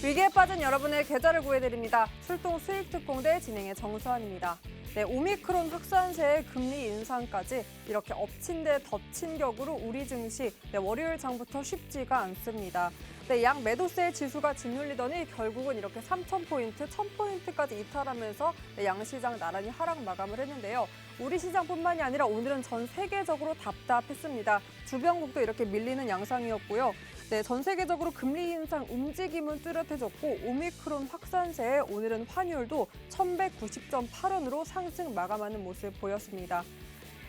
위기에 빠진 여러분의 계좌를 구해드립니다. 출동 수익특공대 진행의 정수환입니다. 네, 오미크론 확산세의 금리 인상까지 이렇게 엎친 데 덮친 격으로 우리 증시 월요일 장부터 쉽지가 않습니다. 네, 양 매도세의 지수가 짓눌리더니 결국은 이렇게 3,000포인트, 1,000포인트까지 이탈하면서 양시장 나란히 하락 마감을 했는데요. 우리 시장뿐만이 아니라 오늘은 전 세계적으로 답답했습니다. 주변국도 이렇게 밀리는 양상이었고요. 네, 전 세계적으로 금리 인상 움직임은 뚜렷해졌고 오미크론 확산세에 오늘은 환율도 1,190.8원으로 상승 마감하는 모습 보였습니다.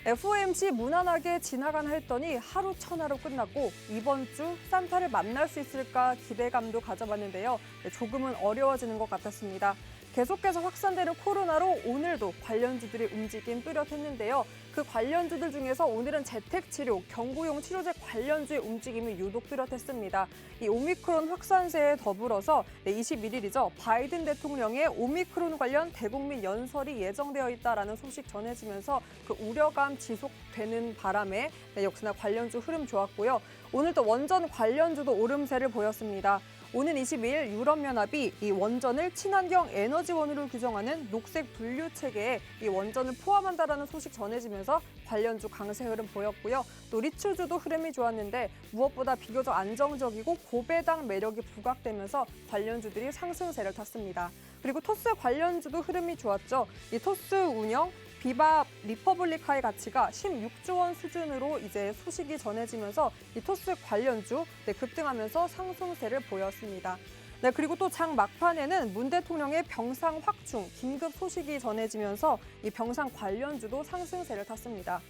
FOMC 무난하게 지나가나 했더니 하루 천하로 끝났고 이번 주 산타를 만날 수 있을까 기대감도 가져봤는데요. 조금은 어려워지는 것 같았습니다. 계속해서 확산되는 코로나로 오늘도 관련주들이 움직임 뚜렷했는데요. 그 관련주들 중에서 오늘은 재택치료, 경구용 치료제 관련주의 움직임이 유독 뚜렷했습니다. 이 오미크론 확산세에 더불어서 21일이죠. 바이든 대통령의 오미크론 관련 대국민 연설이 예정되어 있다라는 소식 전해지면서 그 우려감 지속되는 바람에 역시나 관련주 흐름 좋았고요. 오늘 또 원전 관련주도 오름세를 보였습니다. 오는 22일 유럽연합이 이 원전을 친환경 에너지원으로 규정하는 녹색 분류 체계에 이 원전을 포함한다라는 소식 전해지면서 관련주 강세 흐름 보였고요. 또 리츠주도 흐름이 좋았는데 무엇보다 비교적 안정적이고 고배당 매력이 부각되면서 관련주들이 상승세를 탔습니다. 그리고 토스 관련주도 흐름이 좋았죠. 이 토스 운영 비바 리퍼블리카의 가치가 16조 원 수준으로 이제 소식이 전해지면서 이 토스 관련주 급등하면서 상승세를 보였습니다. 네, 그리고 또 장 막판에는 문 대통령의 병상 확충 긴급 소식이 전해지면서 이 병상 관련주도 상승세를 탔습니다.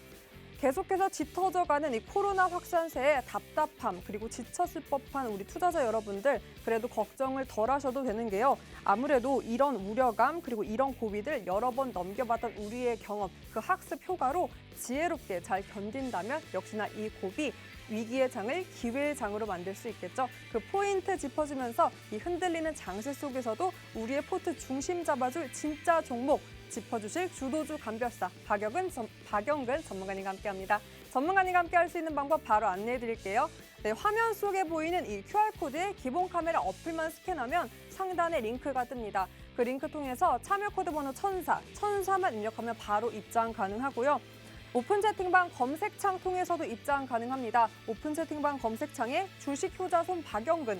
계속해서 짙어져가는 이 코로나 확산세에 답답함 그리고 지쳤을 법한 우리 투자자 여러분들 그래도 걱정을 덜 하셔도 되는 게요. 아무래도 이런 우려감 그리고 이런 고비들 여러 번 넘겨봤던 우리의 경험 그 학습 효과로 지혜롭게 잘 견딘다면 역시나 이 고비 위기의 장을 기회의 장으로 만들 수 있겠죠. 그 포인트 짚어주면서 이 흔들리는 장세 속에서도 우리의 포트 중심 잡아줄 진짜 종목 짚어주실 주도주 감별사 박영근 전문가님과 함께합니다. 전문가님과 함께할 수 있는 방법 바로 안내해드릴게요. 네, 화면 속에 보이는 이 QR코드에 기본 카메라 어플만 스캔하면 상단에 링크가 뜹니다. 그 링크 통해서 참여 코드 번호 1004만 입력하면 바로 입장 가능하고요. 오픈 채팅방 검색창 통해서도 입장 가능합니다. 오픈 채팅방 검색창에 주식 효자손 박영근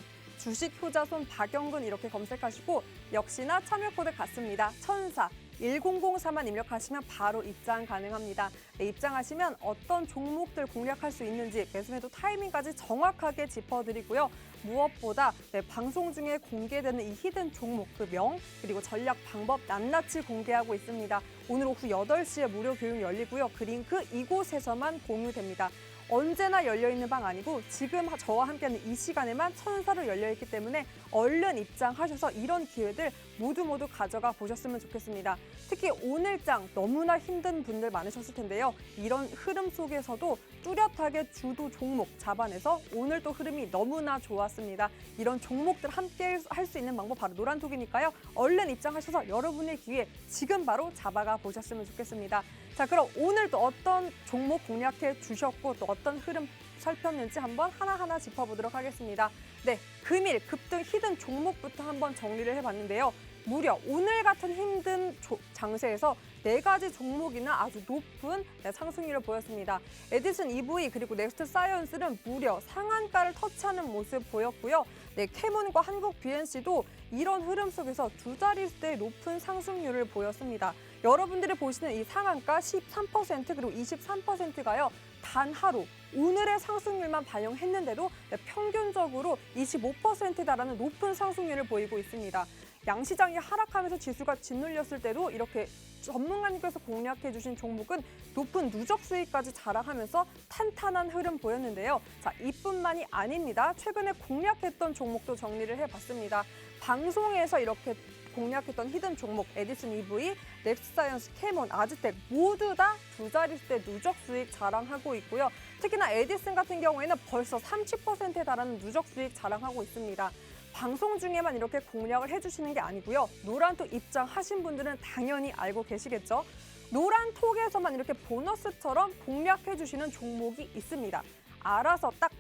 이렇게 검색하시고 역시나 참여 코드 같습니다. 1004만 입력하시면 바로 입장 가능합니다. 네, 입장하시면 어떤 종목들 공략할 수 있는지 매수매도 타이밍까지 정확하게 짚어드리고요. 무엇보다 방송 중에 공개되는 이 히든 종목 그 명 그리고 전략 방법 낱낱이 공개하고 있습니다. 오늘 오후 8시에 무료 교육 열리고요. 그 링크 이곳에서만 공유됩니다. 언제나 열려있는 방 아니고 지금 저와 함께하는 이 시간에만 1004로 열려있기 때문에 얼른 입장하셔서 이런 기회들 모두 가져가 보셨으면 좋겠습니다. 특히 오늘장 너무나 힘든 분들 많으셨을 텐데요. 이런 흐름 속에서도 뚜렷하게 주도 종목 잡아내서 오늘 또 흐름이 너무나 좋았습니다. 이런 종목들 함께 할 수 있는 방법 바로 노란톡이니까요. 얼른 입장하셔서 여러분의 기회 지금 바로 잡아가 보셨으면 좋겠습니다. 자, 그럼 오늘 또 어떤 종목 공략해 주셨고 또 어떤 흐름 살폈는지 한번 하나하나 짚어보도록 하겠습니다. 네, 금일 급등 히든 종목부터 한번 정리를 해봤는데요. 무려 오늘 같은 힘든 장세에서 4가지 종목이나 아주 높은 상승률을 보였습니다. 에디슨 EV 그리고 넥스트 사이언스는 무려 상한가를 터치하는 모습 보였고요. 네, 캐몬과 한국 BNC도 이런 흐름 속에서 두 자릿수의 높은 상승률을 보였습니다. 여러분들이 보시는 이 상한가 13% 그리고 23%가요. 단 하루 오늘의 상승률만 반영했는데도 평균적으로 25%에 달하는 높은 상승률을 보이고 있습니다. 양시장이 하락하면서 지수가 짓눌렸을 때도 이렇게 전문가님께서 공략해 주신 종목은 높은 누적 수익까지 자랑하면서 탄탄한 흐름 보였는데요. 자, 이뿐만이 아닙니다. 최근에 공략했던 종목도 정리를 해봤습니다. 방송에서 이렇게 공략했던 히든 종목 에디슨 EV, 넥스사이언스, 캐몬, 아즈텍 모두 다 두 자릿수의 누적 수익 자랑하고 있고요. 특히나 에디슨 같은 경우에는 벌써 30%에 달하는 누적 수익 자랑하고 있습니다. 방송 중에만 이렇게 공략을 해주시는 게 아니고요. 노란톡 입장하신 분들은 당연히 알고 계시겠죠. 노란톡에서만 이렇게 보너스처럼 공략해주시는 종목이 있습니다. 알아서 딱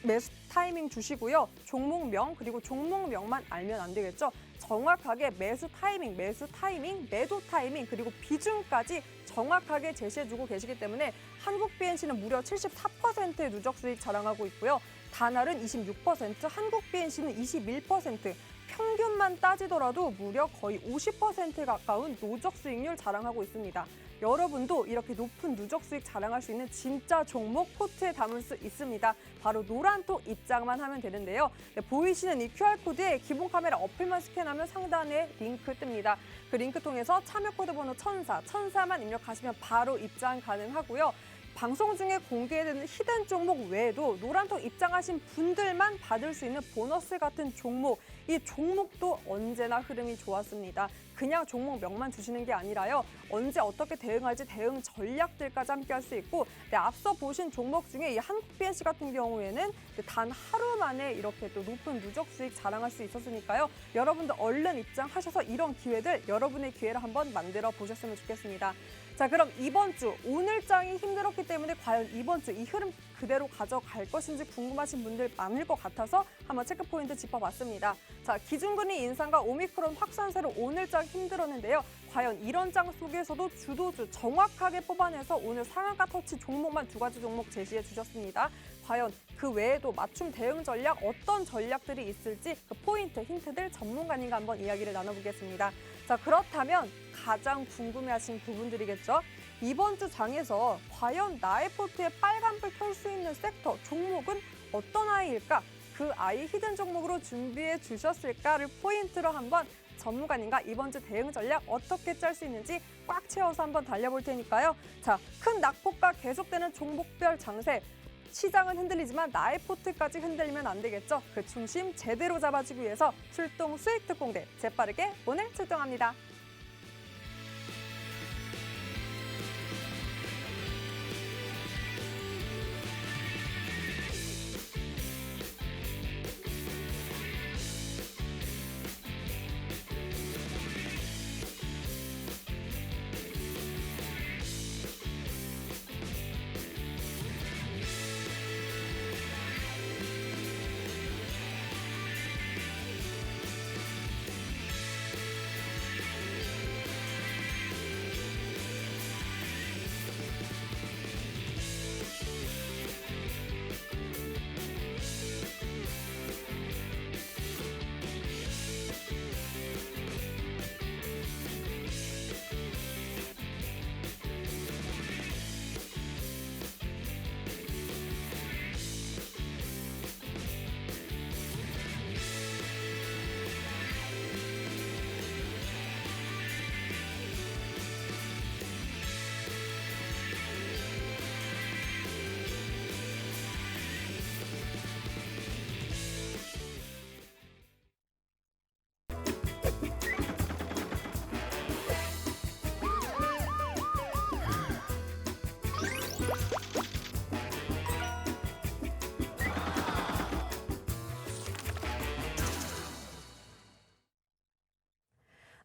매수 타이밍 주시고요. 종목명 그리고 종목명만 알면 안 되겠죠. 정확하게 매수 타이밍, 매도 타이밍 그리고 비중까지 정확하게 제시해주고 계시기 때문에 한국 BNC는 무려 74%의 누적 수익 자랑하고 있고요. 다날은 26%, 한국 BNC는 21%, 평균만 따지더라도 무려 거의 50%에 가까운 누적 수익률 자랑하고 있습니다. 여러분도 이렇게 높은 누적 수익 자랑할 수 있는 진짜 종목 포트에 담을 수 있습니다. 바로 노란톡 입장만 하면 되는데요. 네, 보이시는 이 QR코드에 기본 카메라 어플만 스캔하면 상단에 링크 뜹니다. 그 링크 통해서 참여 코드 번호 1004만 입력하시면 바로 입장 가능하고요. 방송 중에 공개되는 히든 종목 외에도 노란톡 입장하신 분들만 받을 수 있는 보너스 같은 종목, 이 종목도 언제나 흐름이 좋았습니다. 그냥 종목명만 주시는 게 아니라요. 언제 어떻게 대응할지 대응 전략들까지 함께 할 수 있고 네, 앞서 보신 종목 중에 이 한국 BNC 같은 경우에는 단 하루 만에 이렇게 또 높은 누적 수익 자랑할 수 있었으니까요. 여러분들 얼른 입장하셔서 이런 기회들 여러분의 기회를 한번 만들어 보셨으면 좋겠습니다. 자, 그럼 이번 주 오늘장이 힘들었기 때문에 과연 이번 주 이 흐름 그대로 가져갈 것인지 궁금하신 분들 많을 것 같아서 한번 체크포인트 짚어봤습니다. 자, 기준금리 인상과 오미크론 확산세로 오늘장 힘들었는데요. 과연 이런 장 속에서도 주도주 정확하게 뽑아내서 오늘 상한가 터치 종목만 2가지 종목 제시해 주셨습니다. 과연 그 외에도 맞춤 대응 전략 어떤 전략들이 있을지 그 포인트, 힌트들 전문가님과 한번 이야기를 나눠보겠습니다. 자, 그렇다면 가장 궁금해하신 부분들이겠죠. 이번 주 장에서 과연 나의 포트에 빨간불 켤 수 있는 섹터, 종목은 어떤 아이일까? 그 아이 히든 종목으로 준비해 주셨을까를 포인트로 한번 전문가님과 이번 주 대응 전략 어떻게 짤 수 있는지 꽉 채워서 한번 달려볼 테니까요. 자, 큰 낙폭과 계속되는 종목별 장세. 시장은 흔들리지만 나의 포트까지 흔들리면 안 되겠죠. 그 중심 제대로 잡아주기 위해서 출동 수익 특공대 재빠르게 오늘 출동합니다.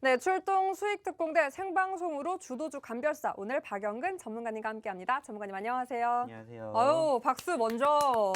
네, 출동 수익 특공대 생방송으로 주도주 감별사 오늘 박영근 전문가님과 함께합니다. 전문가님 안녕하세요. 안녕하세요. 아유, 박수 먼저.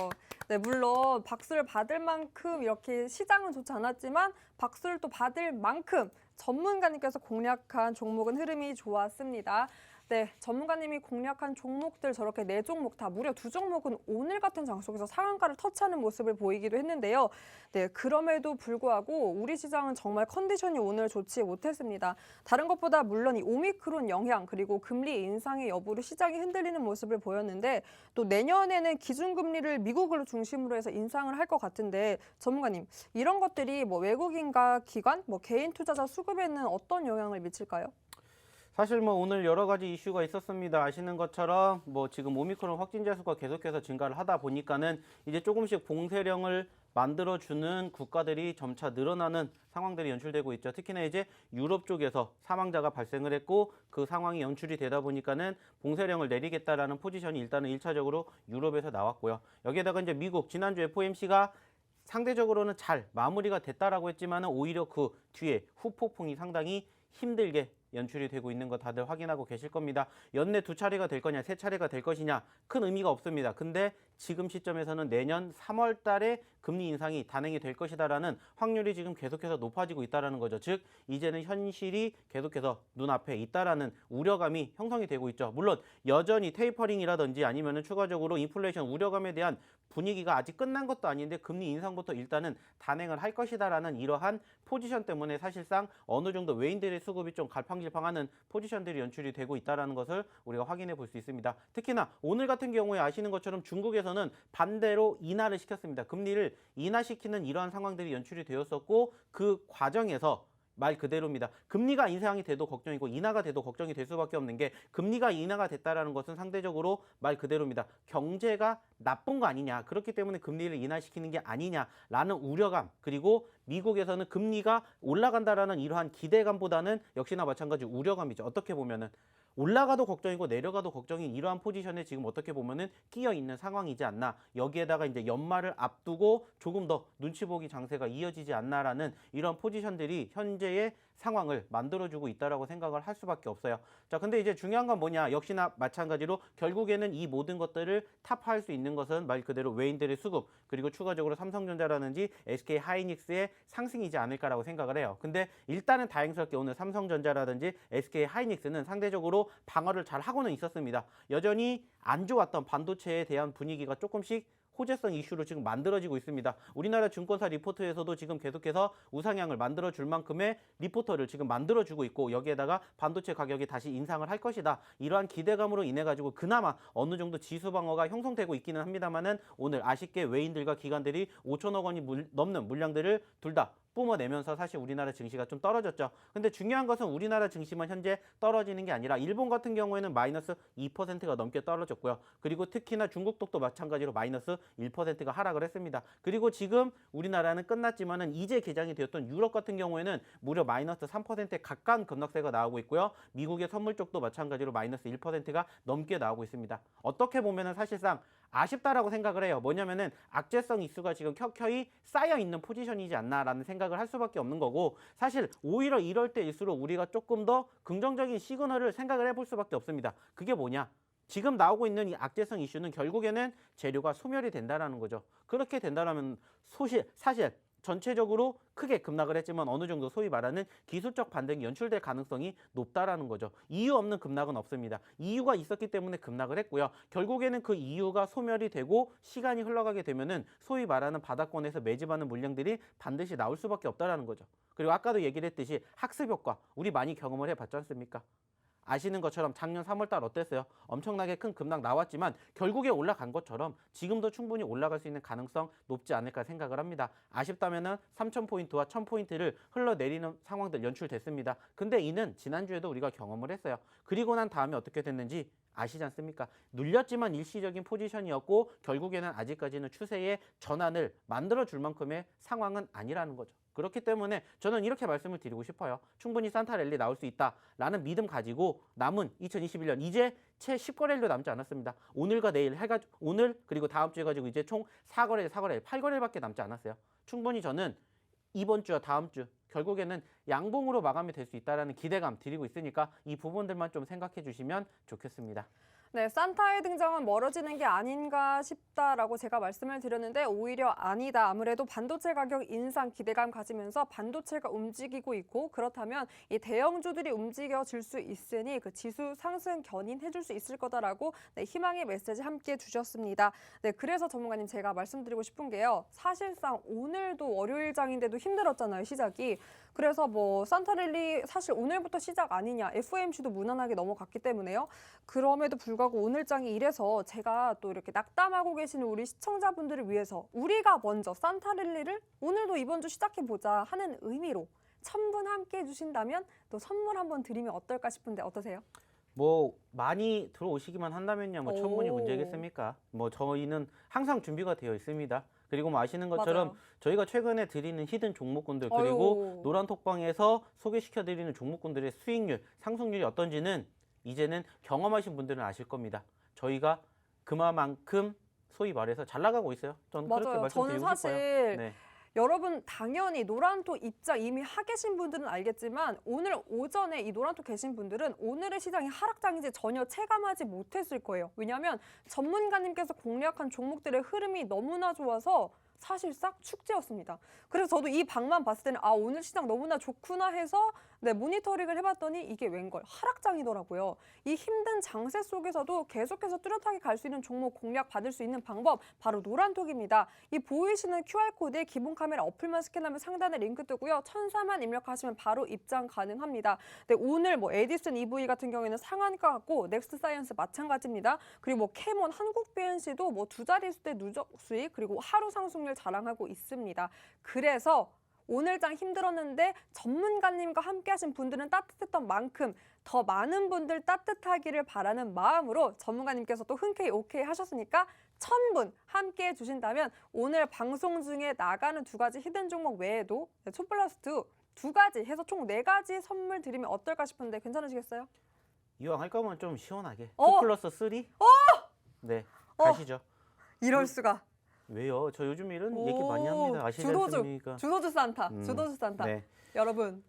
네, 물론 박수를 받을 만큼 이렇게 시장은 좋지 않았지만 박수를 또 받을 만큼 전문가님께서 공략한 종목은 흐름이 좋았습니다. 네, 전문가님이 공략한 종목들 저렇게 4종목 다 무려 2종목은 오늘 같은 장속에서 상한가를 터치하는 모습을 보이기도 했는데요. 네, 그럼에도 불구하고 우리 시장은 정말 컨디션이 오늘 좋지 못했습니다. 다른 것보다 물론 이 오미크론 영향 그리고 금리 인상의 여부로 시장이 흔들리는 모습을 보였는데 또 내년에는 기준금리를 미국을 중심으로 해서 인상을 할 것 같은데 전문가님, 이런 것들이 뭐 외국인과 기관, 뭐 개인 투자자 수급에는 어떤 영향을 미칠까요? 사실 뭐 오늘 여러 가지 이슈가 있었습니다. 아시는 것처럼 뭐 지금 오미크론 확진자 수가 계속해서 증가를 하다 보니까는 이제 조금씩 봉쇄령을 만들어주는 국가들이 점차 늘어나는 상황들이 연출되고 있죠. 특히나 이제 유럽 쪽에서 사망자가 발생을 했고 그 상황이 연출이 되다 보니까는 봉쇄령을 내리겠다라는 포지션이 일단은 1차적으로 유럽에서 나왔고요. 여기에다가 이제 미국 지난주 FOMC가 상대적으로는 잘 마무리가 됐다라고 했지만은 오히려 그 뒤에 후폭풍이 상당히 힘들게 연출이 되고 있는 거 다들 확인하고 계실 겁니다. 연내 2차례가 될 거냐 3차례가 될 것이냐 큰 의미가 없습니다. 근데 지금 시점에서는 내년 3월 달에 금리 인상이 단행이 될 것이다라는 확률이 지금 계속해서 높아지고 있다는 거죠. 즉 이제는 현실이 계속해서 눈앞에 있다라는 우려감이 형성이 되고 있죠. 물론 여전히 테이퍼링이라든지 아니면은 추가적으로 인플레이션 우려감에 대한 분위기가 아직 끝난 것도 아닌데 금리 인상부터 일단은 단행을 할 것이다라는 이러한 포지션 때문에 사실상 어느 정도 외인들의 수급이 좀 갈팡질팡하는 포지션들이 연출이 되고 있다는 것을 우리가 확인해 볼 수 있습니다. 특히나 오늘 같은 경우에 아시는 것처럼 중국에서는 반대로 인하를 시켰습니다. 금리를 인하시키는 이러한 상황들이 연출이 되었었고 그 과정에서 말 그대로입니다. 금리가 인상이 돼도 걱정이고 인하가 돼도 걱정이 될 수밖에 없는 게 금리가 인하가 됐다라는 것은 상대적으로 말 그대로입니다. 경제가 나쁜 거 아니냐. 그렇기 때문에 금리를 인하시키는 게 아니냐라는 우려감 그리고 미국에서는 금리가 올라간다라는 이러한 기대감보다는 역시나 마찬가지 우려감이죠. 어떻게 보면은 올라가도 걱정이고 내려가도 걱정인 이러한 포지션에 지금 어떻게 보면은 끼어 있는 상황이지 않나. 여기에다가 이제 연말을 앞두고 조금 더 눈치 보기 장세가 이어지지 않나라는 이런 포지션들이 현재의 상황을 만들어주고 있다라고 생각을 할 수밖에 없어요. 자, 근데 이제 중요한 건 뭐냐? 역시나 마찬가지로 결국에는 이 모든 것들을 타파할 수 있는 것은 말 그대로 외인들의 수급 그리고 추가적으로 삼성전자라든지 SK 하이닉스의 상승이지 않을까라고 생각을 해요. 근데 일단은 다행스럽게 오늘 삼성전자라든지 SK 하이닉스는 상대적으로 방어를 잘 하고는 있었습니다. 여전히 안 좋았던 반도체에 대한 분위기가 조금씩 호재성 이슈로 지금 만들어지고 있습니다. 우리나라 증권사 리포트에서도 지금 계속해서 우상향을 만들어줄 만큼의 리포터를 지금 만들어주고 있고 여기에다가 반도체 가격이 다시 인상을 할 것이다. 이러한 기대감으로 인해 가지고 그나마 어느 정도 지수 방어가 형성되고 있기는 합니다만은 오늘 아쉽게 외인들과 기관들이 5천억 원이 넘는 물량들을 둘 다 뿜어내면서 사실 우리나라 증시가 좀 떨어졌죠. 근데 중요한 것은 우리나라 증시만 현재 떨어지는 게 아니라 일본 같은 경우에는 마이너스 2%가 넘게 떨어졌고요. 그리고 특히나 중국도 마찬가지로 마이너스 1%가 하락을 했습니다. 그리고 지금 우리나라는 끝났지만은 이제 개장이 되었던 유럽 같은 경우에는 무려 마이너스 3%에 가까운 급락세가 나오고 있고요. 미국의 선물 쪽도 마찬가지로 마이너스 1%가 넘게 나오고 있습니다. 어떻게 보면은 사실상 아쉽다라고 생각을 해요. 뭐냐면은 악재성 이슈가 지금 켜켜이 쌓여 있는 포지션이지 않나라는 생각을 할 수밖에 없는 거고 사실 오히려 이럴 때일수록 우리가 조금 더 긍정적인 시그널을 생각을 해볼 수밖에 없습니다. 그게 뭐냐? 지금 나오고 있는 이 악재성 이슈는 결국에는 재료가 소멸이 된다라는 거죠. 그렇게 된다라면 사실 전체적으로 크게 급락을 했지만 어느 정도 소위 말하는 기술적 반등이 연출될 가능성이 높다라는 거죠. 이유 없는 급락은 없습니다. 이유가 있었기 때문에 급락을 했고요. 결국에는 그 이유가 소멸이 되고 시간이 흘러가게 되면은 소위 말하는 바닥권에서 매집하는 물량들이 반드시 나올 수밖에 없다라는 거죠. 그리고 아까도 얘기를 했듯이 학습 효과 우리 많이 경험을 해봤지 않습니까? 아시는 것처럼 작년 3월달 어땠어요? 엄청나게 큰 급락 나왔지만 결국에 올라간 것처럼 지금도 충분히 올라갈 수 있는 가능성 높지 않을까 생각을 합니다. 아쉽다면은 3,000포인트와 1,000포인트를 흘러내리는 상황들 연출됐습니다. 근데 이는 지난주에도 우리가 경험을 했어요. 그리고 난 다음에 어떻게 됐는지 아시지 않습니까? 눌렸지만 일시적인 포지션이었고 결국에는 아직까지는 추세의 전환을 만들어줄 만큼의 상황은 아니라는 거죠. 그렇기 때문에 저는 이렇게 말씀을 드리고 싶어요. 충분히 산타랠리 나올 수 있다라는 믿음 가지고 남은 2021년 이제 채 10거래일도 남지 않았습니다. 오늘과 내일 해가지고 오늘 그리고 다음 주에 가지고 이제 총 4거래일, 8거래일밖에 남지 않았어요. 충분히 저는 이번 주와 다음 주 결국에는 양봉으로 마감이 될 수 있다는 기대감 드리고 있으니까 이 부분들만 좀 생각해 주시면 좋겠습니다. 네, 산타의 등장은 멀어지는 게 아닌가 싶다라고 제가 말씀을 드렸는데 오히려 아니다. 아무래도 반도체 가격 인상 기대감 가지면서 반도체가 움직이고 있고 그렇다면 이 대형주들이 움직여질 수 있으니 그 지수 상승 견인해 줄 수 있을 거다라고 희망의 메시지 함께 주셨습니다. 네, 그래서 전문가님 제가 말씀드리고 싶은 게요. 사실상 오늘도 월요일장인데도 힘들었잖아요, 시작이. 그래서 뭐 산타랠리 사실 오늘부터 시작 아니냐. FOMC도 무난하게 넘어갔기 때문에요. 그럼에도 불구하고 오늘장이 이래서 제가 또 이렇게 낙담하고 계시는 우리 시청자분들을 위해서 우리가 먼저 산타랠리를 오늘도 이번 주 시작해보자 하는 의미로 1,000분 함께 해주신다면 또 선물 한번 드리면 어떨까 싶은데 어떠세요? 뭐 많이 들어오시기만 한다면요. 뭐 1,000분이 문제겠습니까? 뭐 저희는 항상 준비가 되어 있습니다. 그리고 뭐 아시는 것처럼 맞아요. 저희가 최근에 드리는 히든 종목군들 그리고 노란 톡방에서 소개시켜드리는 종목군들의 수익률, 상승률이 어떤지는 이제는 경험하신 분들은 아실 겁니다. 저희가 그만큼 소위 말해서 잘 나가고 있어요. 저는 그렇게 맞아요. 저는 말씀드리고 사실 싶어요. 네. 여러분 당연히 노란톡 입장 이미 하 계신 분들은 알겠지만 오늘 오전에 이 노란톡 계신 분들은 오늘의 시장이 하락장인지 전혀 체감하지 못했을 거예요. 왜냐하면 전문가님께서 공략한 종목들의 흐름이 너무나 좋아서 사실상 축제였습니다. 그래서 저도 이 방만 봤을 때는 아 오늘 시장 너무나 좋구나 해서 모니터링을 해봤더니 이게 웬걸 하락장이더라고요. 이 힘든 장세 속에서도 계속해서 뚜렷하게 갈 수 있는 종목 공략 받을 수 있는 방법 바로 노란톡입니다. 이 보이시는 QR코드에 기본 카메라 어플만 스캔하면 상단에 링크 뜨고요. 1004만 입력하시면 바로 입장 가능합니다. 네, 오늘 에디슨 EV 같은 경우에는 상한가 같고 넥스트 사이언스 마찬가지입니다. 그리고 캐몬 한국 BNC도 두 자릿수대 누적 수익 그리고 하루 상승률 자랑하고 있습니다. 그래서 오늘장 힘들었는데 전문가님과 함께 하신 분들은 따뜻했던 만큼 더 많은 분들 따뜻하기를 바라는 마음으로 전문가님께서 또 흔쾌히 오케이 하셨으니까 1000분 함께 해주신다면 오늘 방송 중에 나가는 2가지 히든 종목 외에도 2+2 두 가지 해서 총 4가지 선물 드리면 어떨까 싶은데 괜찮으시겠어요? 이왕 할 거면 좀 시원하게. 2+3? 네, 어. 가시죠. 이럴 수가. 왜요? 저 요즘 이런 얘기 많이 합니다. 아시지 주도주, 않습니까? 주도주 산타, 주도주 산타. 네. 여러분,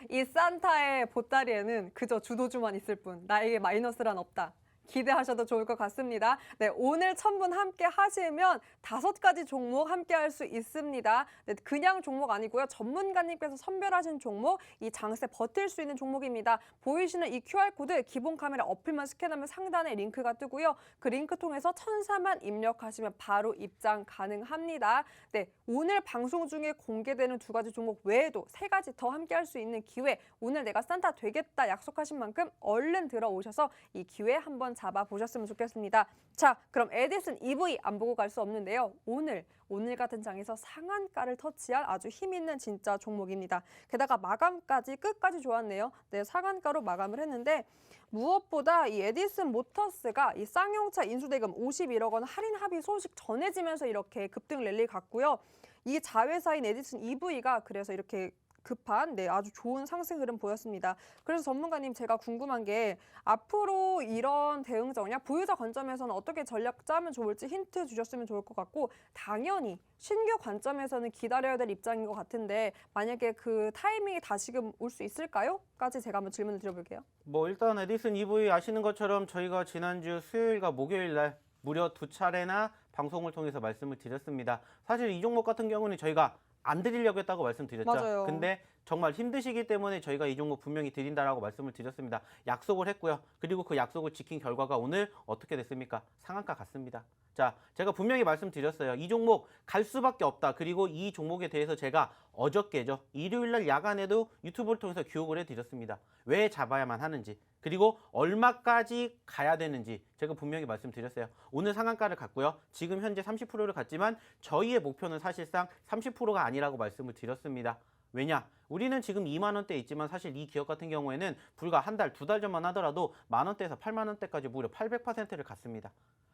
이 산타의 보따리에는 그저 주도주만 있을 뿐 나에게 마이너스란 없다. 기대하셔도 좋을 것 같습니다. 네, 오늘 1000분 함께 하시면 5가지 종목 함께 할 수 있습니다. 네, 그냥 종목 아니고요. 전문가님께서 선별하신 종목, 이 장세 버틸 수 있는 종목입니다. 보이시는 이 QR코드 기본 카메라 어플만 스캔하면 상단에 링크가 뜨고요. 그 링크 통해서 1004만 입력하시면 바로 입장 가능합니다. 네, 오늘 방송 중에 공개되는 2가지 종목 외에도 3가지 더 함께 할 수 있는 기회, 오늘 내가 산타 되겠다 약속하신 만큼 얼른 들어오셔서 이 기회 한번 잡아보셨으면 좋겠습니다. 자, 그럼 에디슨 EV 안 보고 갈 수 없는데요. 오늘 같은 장에서 상한가를 터치할 아주 힘 있는 진짜 종목입니다. 게다가 마감까지 끝까지 좋았네요. 네, 상한가로 마감을 했는데 무엇보다 이 에디슨 모터스가 이 쌍용차 인수대금 51억 원 할인 합의 소식 전해지면서 이렇게 급등 랠리 갔고요. 이 자회사인 에디슨 EV가 그래서 이렇게 급한 아주 좋은 상승 흐름 보였습니다. 그래서 전문가님 제가 궁금한 게 앞으로 이런 대응 전략 보유자 관점에서는 어떻게 전략 짜면 좋을지 힌트 주셨으면 좋을 것 같고 당연히 신규 관점에서는 기다려야 될 입장인 것 같은데 만약에 그 타이밍이 다시금 올 수 있을까요? 까지 제가 한번 질문을 드려볼게요. 일단 에디슨 EV 아시는 것처럼 저희가 지난주 수요일과 목요일 날 무려 2차례나 방송을 통해서 말씀을 드렸습니다. 사실 이 종목 같은 경우는 저희가 안 드리려고 했다고 말씀드렸죠. 맞아요. 근데 정말 힘드시기 때문에 저희가 이 종목 분명히 드린다라고 말씀을 드렸습니다. 약속을 했고요. 그리고 그 약속을 지킨 결과가 오늘 어떻게 됐습니까? 상한가 갔습니다. 자, 제가 분명히 말씀드렸어요. 이 종목 갈 수밖에 없다. 그리고 이 종목에 대해서 제가 어저께죠. 일요일날 야간에도 유튜브를 통해서 교육을 해드렸습니다. 왜 잡아야만 하는지. 그리고 얼마까지 가야 되는지 제가 분명히 말씀드렸어요. 오늘 상한가를 갔고요. 지금 현재 30%를 갔지만 저희의 목표는 사실상 30%가 아니라고 말씀을 드렸습니다. 왜냐? 우리는 지금 2만 원대에 있지만 사실 이 기업 같은 경우에는 불과 한 달, 2달 전만 하더라도 만 원대에서 8만 원대까지 무려 800%를 갔습니다.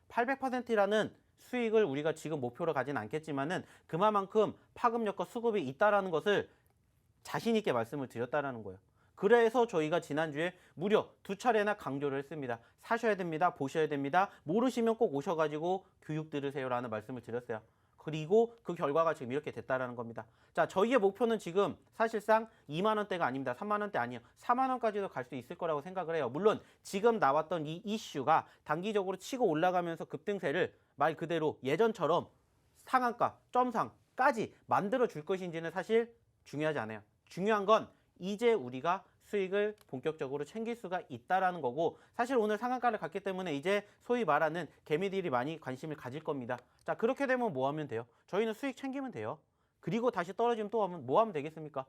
800%라는 수익을 우리가 지금 목표로 가진 않겠지만은 그만큼 파급력과 수급이 있다라는 것을 자신 있게 말씀을 드렸다라는 거예요. 그래서 저희가 지난주에 무려 2차례나 강조를 했습니다. 사셔야 됩니다. 보셔야 됩니다. 모르시면 꼭 오셔가지고 교육 들으세요라는 말씀을 드렸어요. 그리고 그 결과가 지금 이렇게 됐다라는 겁니다. 자, 저희의 목표는 지금 사실상 2만 원대가 아닙니다. 3만 원대 아니에요. 4만 원까지도 갈 수 있을 거라고 생각을 해요. 물론 지금 나왔던 이 이슈가 단기적으로 치고 올라가면서 급등세를 말 그대로 예전처럼 상한가, 점상까지 만들어 줄 것인지는 사실 중요하지 않아요. 중요한 건 이제 우리가 수익을 본격적으로 챙길 수가 있다라는 거고 사실 오늘 상한가를 갔기 때문에 이제 소위 말하는 개미들이 많이 관심을 가질 겁니다. 자, 그렇게 되면 뭐 하면 돼요? 저희는 수익 챙기면 돼요. 그리고 다시 떨어지면 또 하면 뭐 하면 되겠습니까?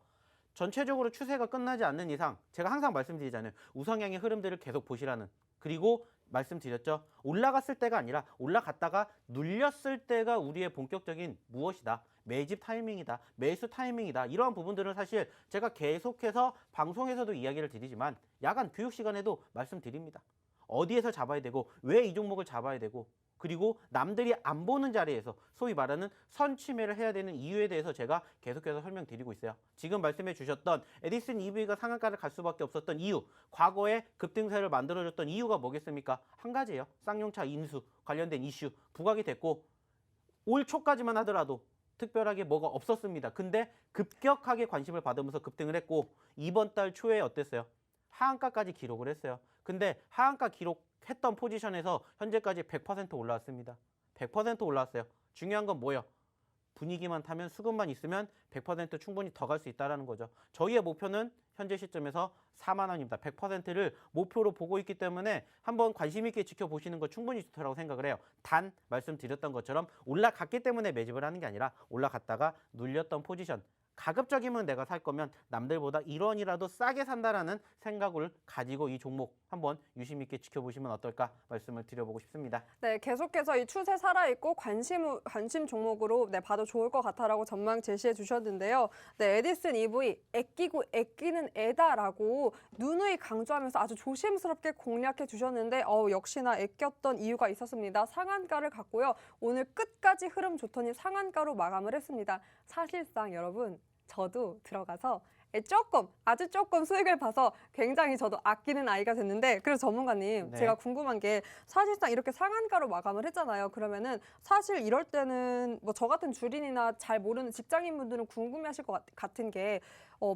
전체적으로 추세가 끝나지 않는 이상 제가 항상 말씀드리잖아요. 우상향의 흐름들을 계속 보시라는. 그리고 말씀드렸죠. 올라갔을 때가 아니라 올라갔다가 눌렸을 때가 우리의 본격적인 무엇이다. 매집 타이밍이다. 매수 타이밍이다. 이러한 부분들은 사실 제가 계속해서 방송에서도 이야기를 드리지만 야간 교육 시간에도 말씀드립니다. 어디에서 잡아야 되고 왜 이 종목을 잡아야 되고 그리고 남들이 안 보는 자리에서 소위 말하는 선취매를 해야 되는 이유에 대해서 제가 계속해서 설명드리고 있어요. 지금 말씀해 주셨던 에디슨 EV가 상한가를 갈 수밖에 없었던 이유, 과거에 급등세를 만들어줬던 이유가 뭐겠습니까? 한 가지예요. 쌍용차 인수 관련된 이슈 부각이 됐고 올 초까지만 하더라도 특별하게 뭐가 없었습니다. 근데 급격하게 관심을 받으면서 급등을 했고 이번 달 초에 어땠어요? 하한가까지 기록을 했어요. 근데 하한가 기록했던 포지션에서 현재까지 100% 올라왔습니다. 100% 올라왔어요. 중요한 건 뭐예요? 분위기만 타면 수급만 있으면 100% 충분히 더 갈 수 있다는 거죠. 저희의 목표는 현재 시점에서 4만 원입니다. 100%를 목표로 보고 있기 때문에 한번 관심 있게 지켜보시는 거 충분히 좋다고 생각을 해요. 단 말씀드렸던 것처럼 올라갔기 때문에 매집을 하는 게 아니라 올라갔다가 눌렸던 포지션. 가급적이면 내가 살 거면 남들보다 1원이라도 싸게 산다라는 생각을 가지고 이 종목 한번 유심 있게 지켜보시면 어떨까 말씀을 드려보고 싶습니다. 네, 계속해서 이 추세 살아있고 관심 종목으로 네, 봐도 좋을 것 같다라고 전망 제시해 주셨는데요. 네, 에디슨 EV 애끼고 애끼는 애다라고 누누이 강조하면서 아주 조심스럽게 공략해 주셨는데 역시나 애꼈던 이유가 있었습니다. 상한가를 갔고요. 오늘 끝까지 흐름 좋더니 상한가로 마감을 했습니다. 사실상 여러분 저도 들어가서 아주 조금 수익을 봐서 굉장히 저도 아끼는 아이가 됐는데 그래서 전문가님 네. 제가 궁금한 게 사실상 이렇게 상한가로 마감을 했잖아요. 그러면은 사실 이럴 때는 뭐 저 같은 주린이나 잘 모르는 직장인분들은 궁금해하실 것 같은 게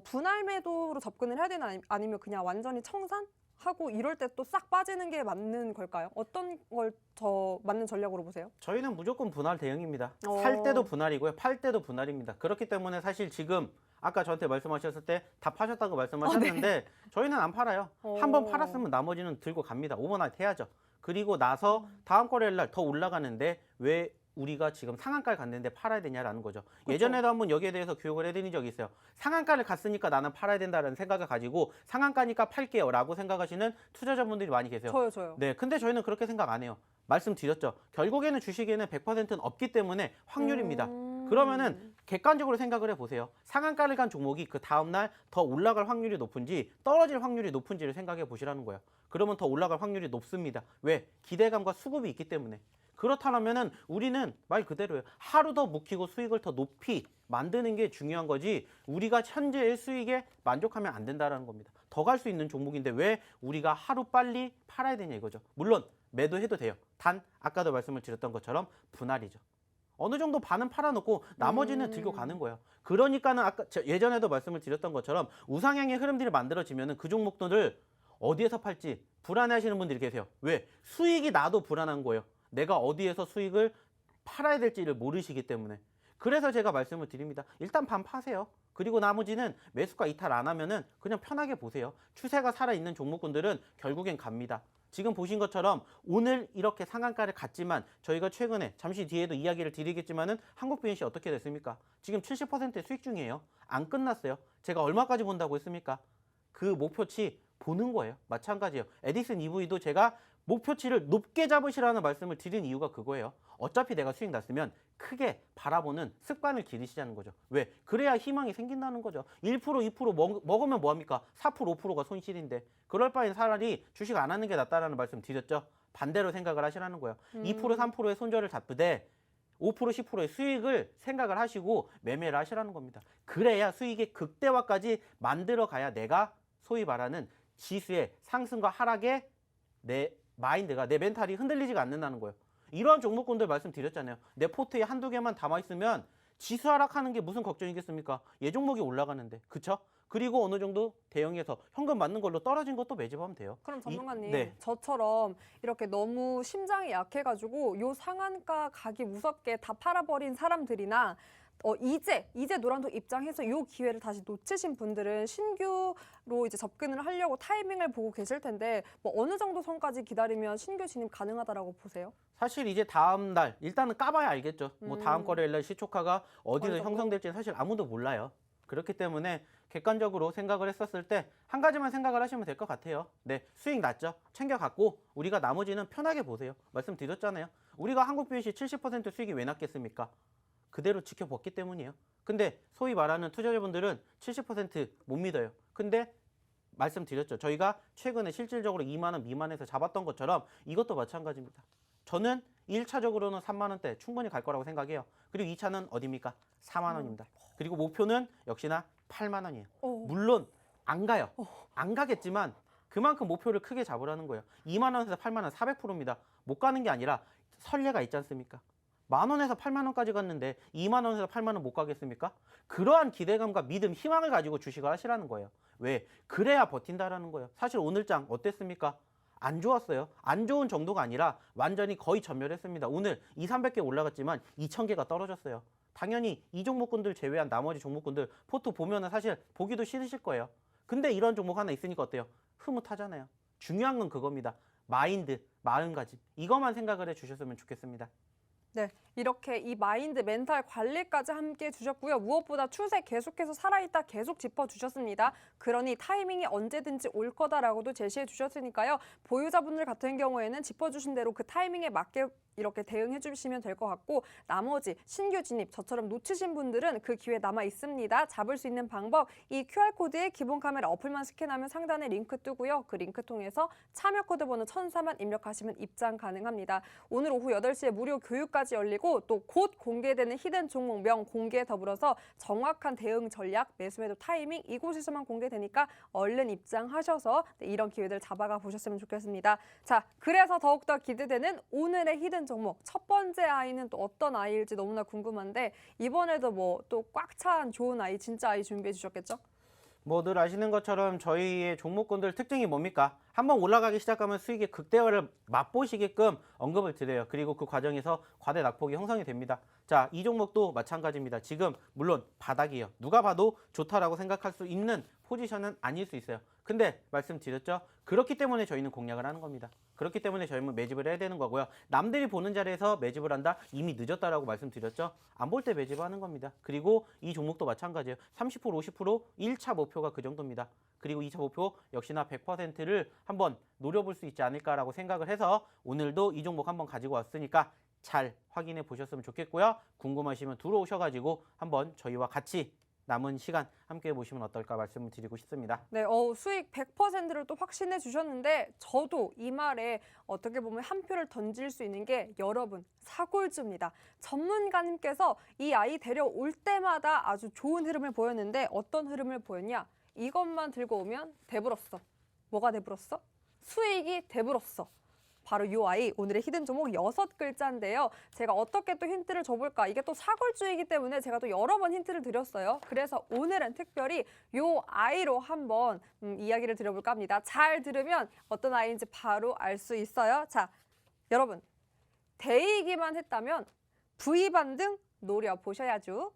분할 매도로 접근을 해야 되나 아니면 그냥 완전히 청산? 하고 이럴 때 또 싹 빠지는 게 맞는 걸까요? 어떤 걸 더 맞는 전략으로 보세요? 저희는 무조건 분할 대응입니다. 살 때도 분할이고요. 팔 때도 분할입니다. 그렇기 때문에 사실 지금 아까 저한테 말씀하셨을 때 다 파셨다고 말씀하셨는데 저희는 안 팔아요. 한 번 팔았으면 나머지는 들고 갑니다. 오버나이트 해야죠. 그리고 나서 다음 거래일 날 더 올라가는데 왜 우리가 지금 상한가를 갔는데 팔아야 되냐라는 거죠. 그렇죠. 예전에도 한번 여기에 대해서 교육을 해드린 적이 있어요. 상한가를 갔으니까 나는 팔아야 된다는 생각을 가지고 상한가니까 팔게요 라고 생각하시는 투자자분들이 많이 계세요. 저요. 네, 근데 저희는 그렇게 생각 안 해요. 말씀드렸죠. 결국에는 주식에는 100%는 없기 때문에 확률입니다. 그러면은 객관적으로 생각을 해보세요. 상한가를 간 종목이 그 다음날 더 올라갈 확률이 높은지 떨어질 확률이 높은지를 생각해 보시라는 거예요. 그러면 더 올라갈 확률이 높습니다. 왜? 기대감과 수급이 있기 때문에. 그렇다면은 우리는 말 그대로예요. 하루 더 묵히고 수익을 더 높이 만드는 게 중요한 거지 우리가 현재의 수익에 만족하면 안 된다는 겁니다. 더 갈 수 있는 종목인데 왜 우리가 하루 빨리 팔아야 되냐 이거죠. 물론 매도해도 돼요. 단 아까도 말씀을 드렸던 것처럼 분할이죠. 어느 정도 반은 팔아놓고 나머지는 들고 가는 거예요. 그러니까는 아까 예전에도 말씀을 드렸던 것처럼 우상향의 흐름들이 만들어지면은 그 종목들을 어디에서 팔지 불안해하시는 분들이 계세요. 왜? 수익이 나도 불안한 거예요. 내가 어디에서 수익을 팔아야 될지를 모르시기 때문에. 그래서 제가 말씀을 드립니다. 일단 반 파세요. 그리고 나머지는 매수가 이탈 안 하면은 그냥 편하게 보세요. 추세가 살아있는 종목군들은 결국엔 갑니다. 지금 보신 것처럼 오늘 이렇게 상한가를 갔지만 저희가 최근에 잠시 뒤에도 이야기를 드리겠지만은 한국 BNC 어떻게 됐습니까? 지금 70% 수익 중이에요. 안 끝났어요. 제가 얼마까지 본다고 했습니까? 그 목표치 보는 거예요. 마찬가지예요. 에디슨 EV도 제가 목표치를 높게 잡으시라는 말씀을 드린 이유가 그거예요. 어차피 내가 수익 났으면 크게 바라보는 습관을 기르시자는 거죠. 왜? 그래야 희망이 생긴다는 거죠. 1%, 2% 먹으면 뭐합니까? 4%, 5%가 손실인데 그럴 바엔 차라리 주식 안 하는 게 낫다라는 말씀 드렸죠. 반대로 생각을 하시라는 거예요. 2%, 3%의 손절을 잡되 5%, 10%의 수익을 생각을 하시고 매매를 하시라는 겁니다. 그래야 수익의 극대화까지 만들어 가야 내가 소위 말하는 지수의 상승과 하락에 내 마인드가 내 멘탈이 흔들리지가 않는다는 거예요. 이러한 종목군들 말씀드렸잖아요. 내 포트에 한두 개만 담아있으면 지수 하락하는 게 무슨 걱정이겠습니까? 얘 종목이 올라가는데. 그쵸? 그리고 어느 정도 대응해서 현금 맞는 걸로 떨어진 것도 매집하면 돼요. 그럼 전문가님, 네. 저처럼 이렇게 너무 심장이 약해가지고 요 상한가 가기 무섭게 다 팔아버린 사람들이나 이제 노란톡 입장해서 이 기회를 다시 놓치신 분들은 신규로 이제 접근을 하려고 타이밍을 보고 계실 텐데 뭐 어느 정도 선까지 기다리면 신규 진입 가능하다라고 보세요? 사실 이제 다음 날 일단은 까봐야 알겠죠. 뭐 다음 거래일날 시초카가 어디서 어느 정도? 형성될지는 사실 아무도 몰라요. 그렇기 때문에 객관적으로 생각을 했었을 때 한 가지만 생각을 하시면 될 것 같아요. 네, 수익 났죠? 챙겨갖고 우리가 나머지는 편하게 보세요. 말씀드렸잖아요. 우리가 한국 BNC 70% 수익이 왜 났겠습니까? 그대로 지켜봤기 때문이에요. 근데 소위 말하는 투자자분들은 70% 못 믿어요. 근데 말씀드렸죠. 저희가 최근에 실질적으로 2만 원 미만에서 잡았던 것처럼 이것도 마찬가지입니다. 저는 1차적으로는 3만 원대 충분히 갈 거라고 생각해요. 그리고 2차는 어디입니까? 4만 원입니다. 그리고 목표는 역시나 8만 원이에요. 물론 안 가요. 안 가겠지만 그만큼 목표를 크게 잡으라는 거예요. 2만 원에서 8만 원 400%입니다. 못 가는 게 아니라 선례가 있지 않습니까? 10,000원에서 80,000원까지 갔는데 20,000원에서 80,000원 못 가겠습니까? 그러한 기대감과 믿음, 희망을 가지고 주식을 하시라는 거예요. 왜? 그래야 버틴다라는 거예요. 사실 오늘 장 어땠습니까? 안 좋았어요. 안 좋은 정도가 아니라 완전히 거의 전멸했습니다. 오늘 2,300개 올라갔지만 2,000개가 떨어졌어요. 당연히 이 종목군들 제외한 나머지 종목군들 포트 보면은 사실 보기도 싫으실 거예요. 근데 이런 종목 하나 있으니까 어때요? 흐뭇하잖아요. 중요한 건 그겁니다. 마인드, 마음가짐. 이것만 생각을 해 주셨으면 좋겠습니다. 네, 이렇게 이 마인드, 멘탈 관리까지 함께 해주셨고요. 무엇보다 추세 계속해서 살아있다 계속 짚어주셨습니다. 그러니 타이밍이 언제든지 올 거다라고도 제시해 주셨으니까요. 보유자분들 같은 경우에는 짚어주신 대로 그 타이밍에 맞게 이렇게 대응해 주시면 될 것 같고, 나머지 신규 진입, 저처럼 놓치신 분들은 그 기회 남아 있습니다. 잡을 수 있는 방법, 이 QR코드에 기본 카메라 어플만 스캔하면 상단에 링크 뜨고요. 그 링크 통해서 참여 코드 번호 1004만 입력하시면 입장 가능합니다. 오늘 오후 8시에 무료 교육까지 열리고 또 곧 공개되는 히든 종목명 공개 더불어서 정확한 대응 전략, 매수 매도 타이밍 이곳에서만 공개되니까 얼른 입장하셔서 이런 기회들 잡아가 보셨으면 좋겠습니다. 자, 그래서 더욱더 기대되는 오늘의 히든 종목 첫 번째 아이는 또 어떤 아이일지 너무나 궁금한데, 이번에도 뭐 또 꽉 찬 좋은 아이, 진짜 아이 준비해 주셨겠죠? 뭐 늘 아시는 것처럼 저희의 종목군들 특징이 뭡니까? 한번 올라가기 시작하면 수익의 극대화를 맛보시게끔 언급을 드려요. 그리고 그 과정에서 과대 낙폭이 형성이 됩니다. 자, 이 종목도 마찬가지입니다. 지금 물론 바닥이에요. 누가 봐도 좋다라고 생각할 수 있는 포지션은 아닐 수 있어요. 근데 말씀드렸죠? 그렇기 때문에 저희는 공략을 하는 겁니다. 그렇기 때문에 저희는 매집을 해야 되는 거고요. 남들이 보는 자리에서 매집을 한다? 이미 늦었다라고 말씀드렸죠? 안 볼 때 매집하는 겁니다. 그리고 이 종목도 마찬가지예요. 30%, 50% 1차 목표가 그 정도입니다. 그리고 2차 목표 역시나 100%를 한번 노려볼 수 있지 않을까라고 생각을 해서 오늘도 이 종목 한번 가지고 왔으니까 잘 확인해 보셨으면 좋겠고요. 궁금하시면 들어오셔가지고 한번 저희와 같이 남은 시간 함께 해보시면 어떨까 말씀을 드리고 싶습니다. 네, 수익 100%를 또 확신해 주셨는데, 저도 이 말에 어떻게 보면 한 표를 던질 수 있는 게 여러분 사골주입니다. 전문가님께서 이 아이 데려올 때마다 아주 좋은 흐름을 보였는데 어떤 흐름을 보였냐? 이것만 들고 오면 대불었어. 뭐가 대불었어? 수익이 대불었어. 바로 이 아이, 오늘의 히든 종목 6글자인데요. 제가 어떻게 또 힌트를 줘볼까? 이게 또 사골주이기 때문에 제가 또 여러 번 힌트를 드렸어요. 그래서 오늘은 특별히 이 아이로 한번 이야기를 드려볼까 합니다. 잘 들으면 어떤 아이인지 바로 알 수 있어요. 자, 여러분, 데이기만 했다면 V반등 노려보셔야죠.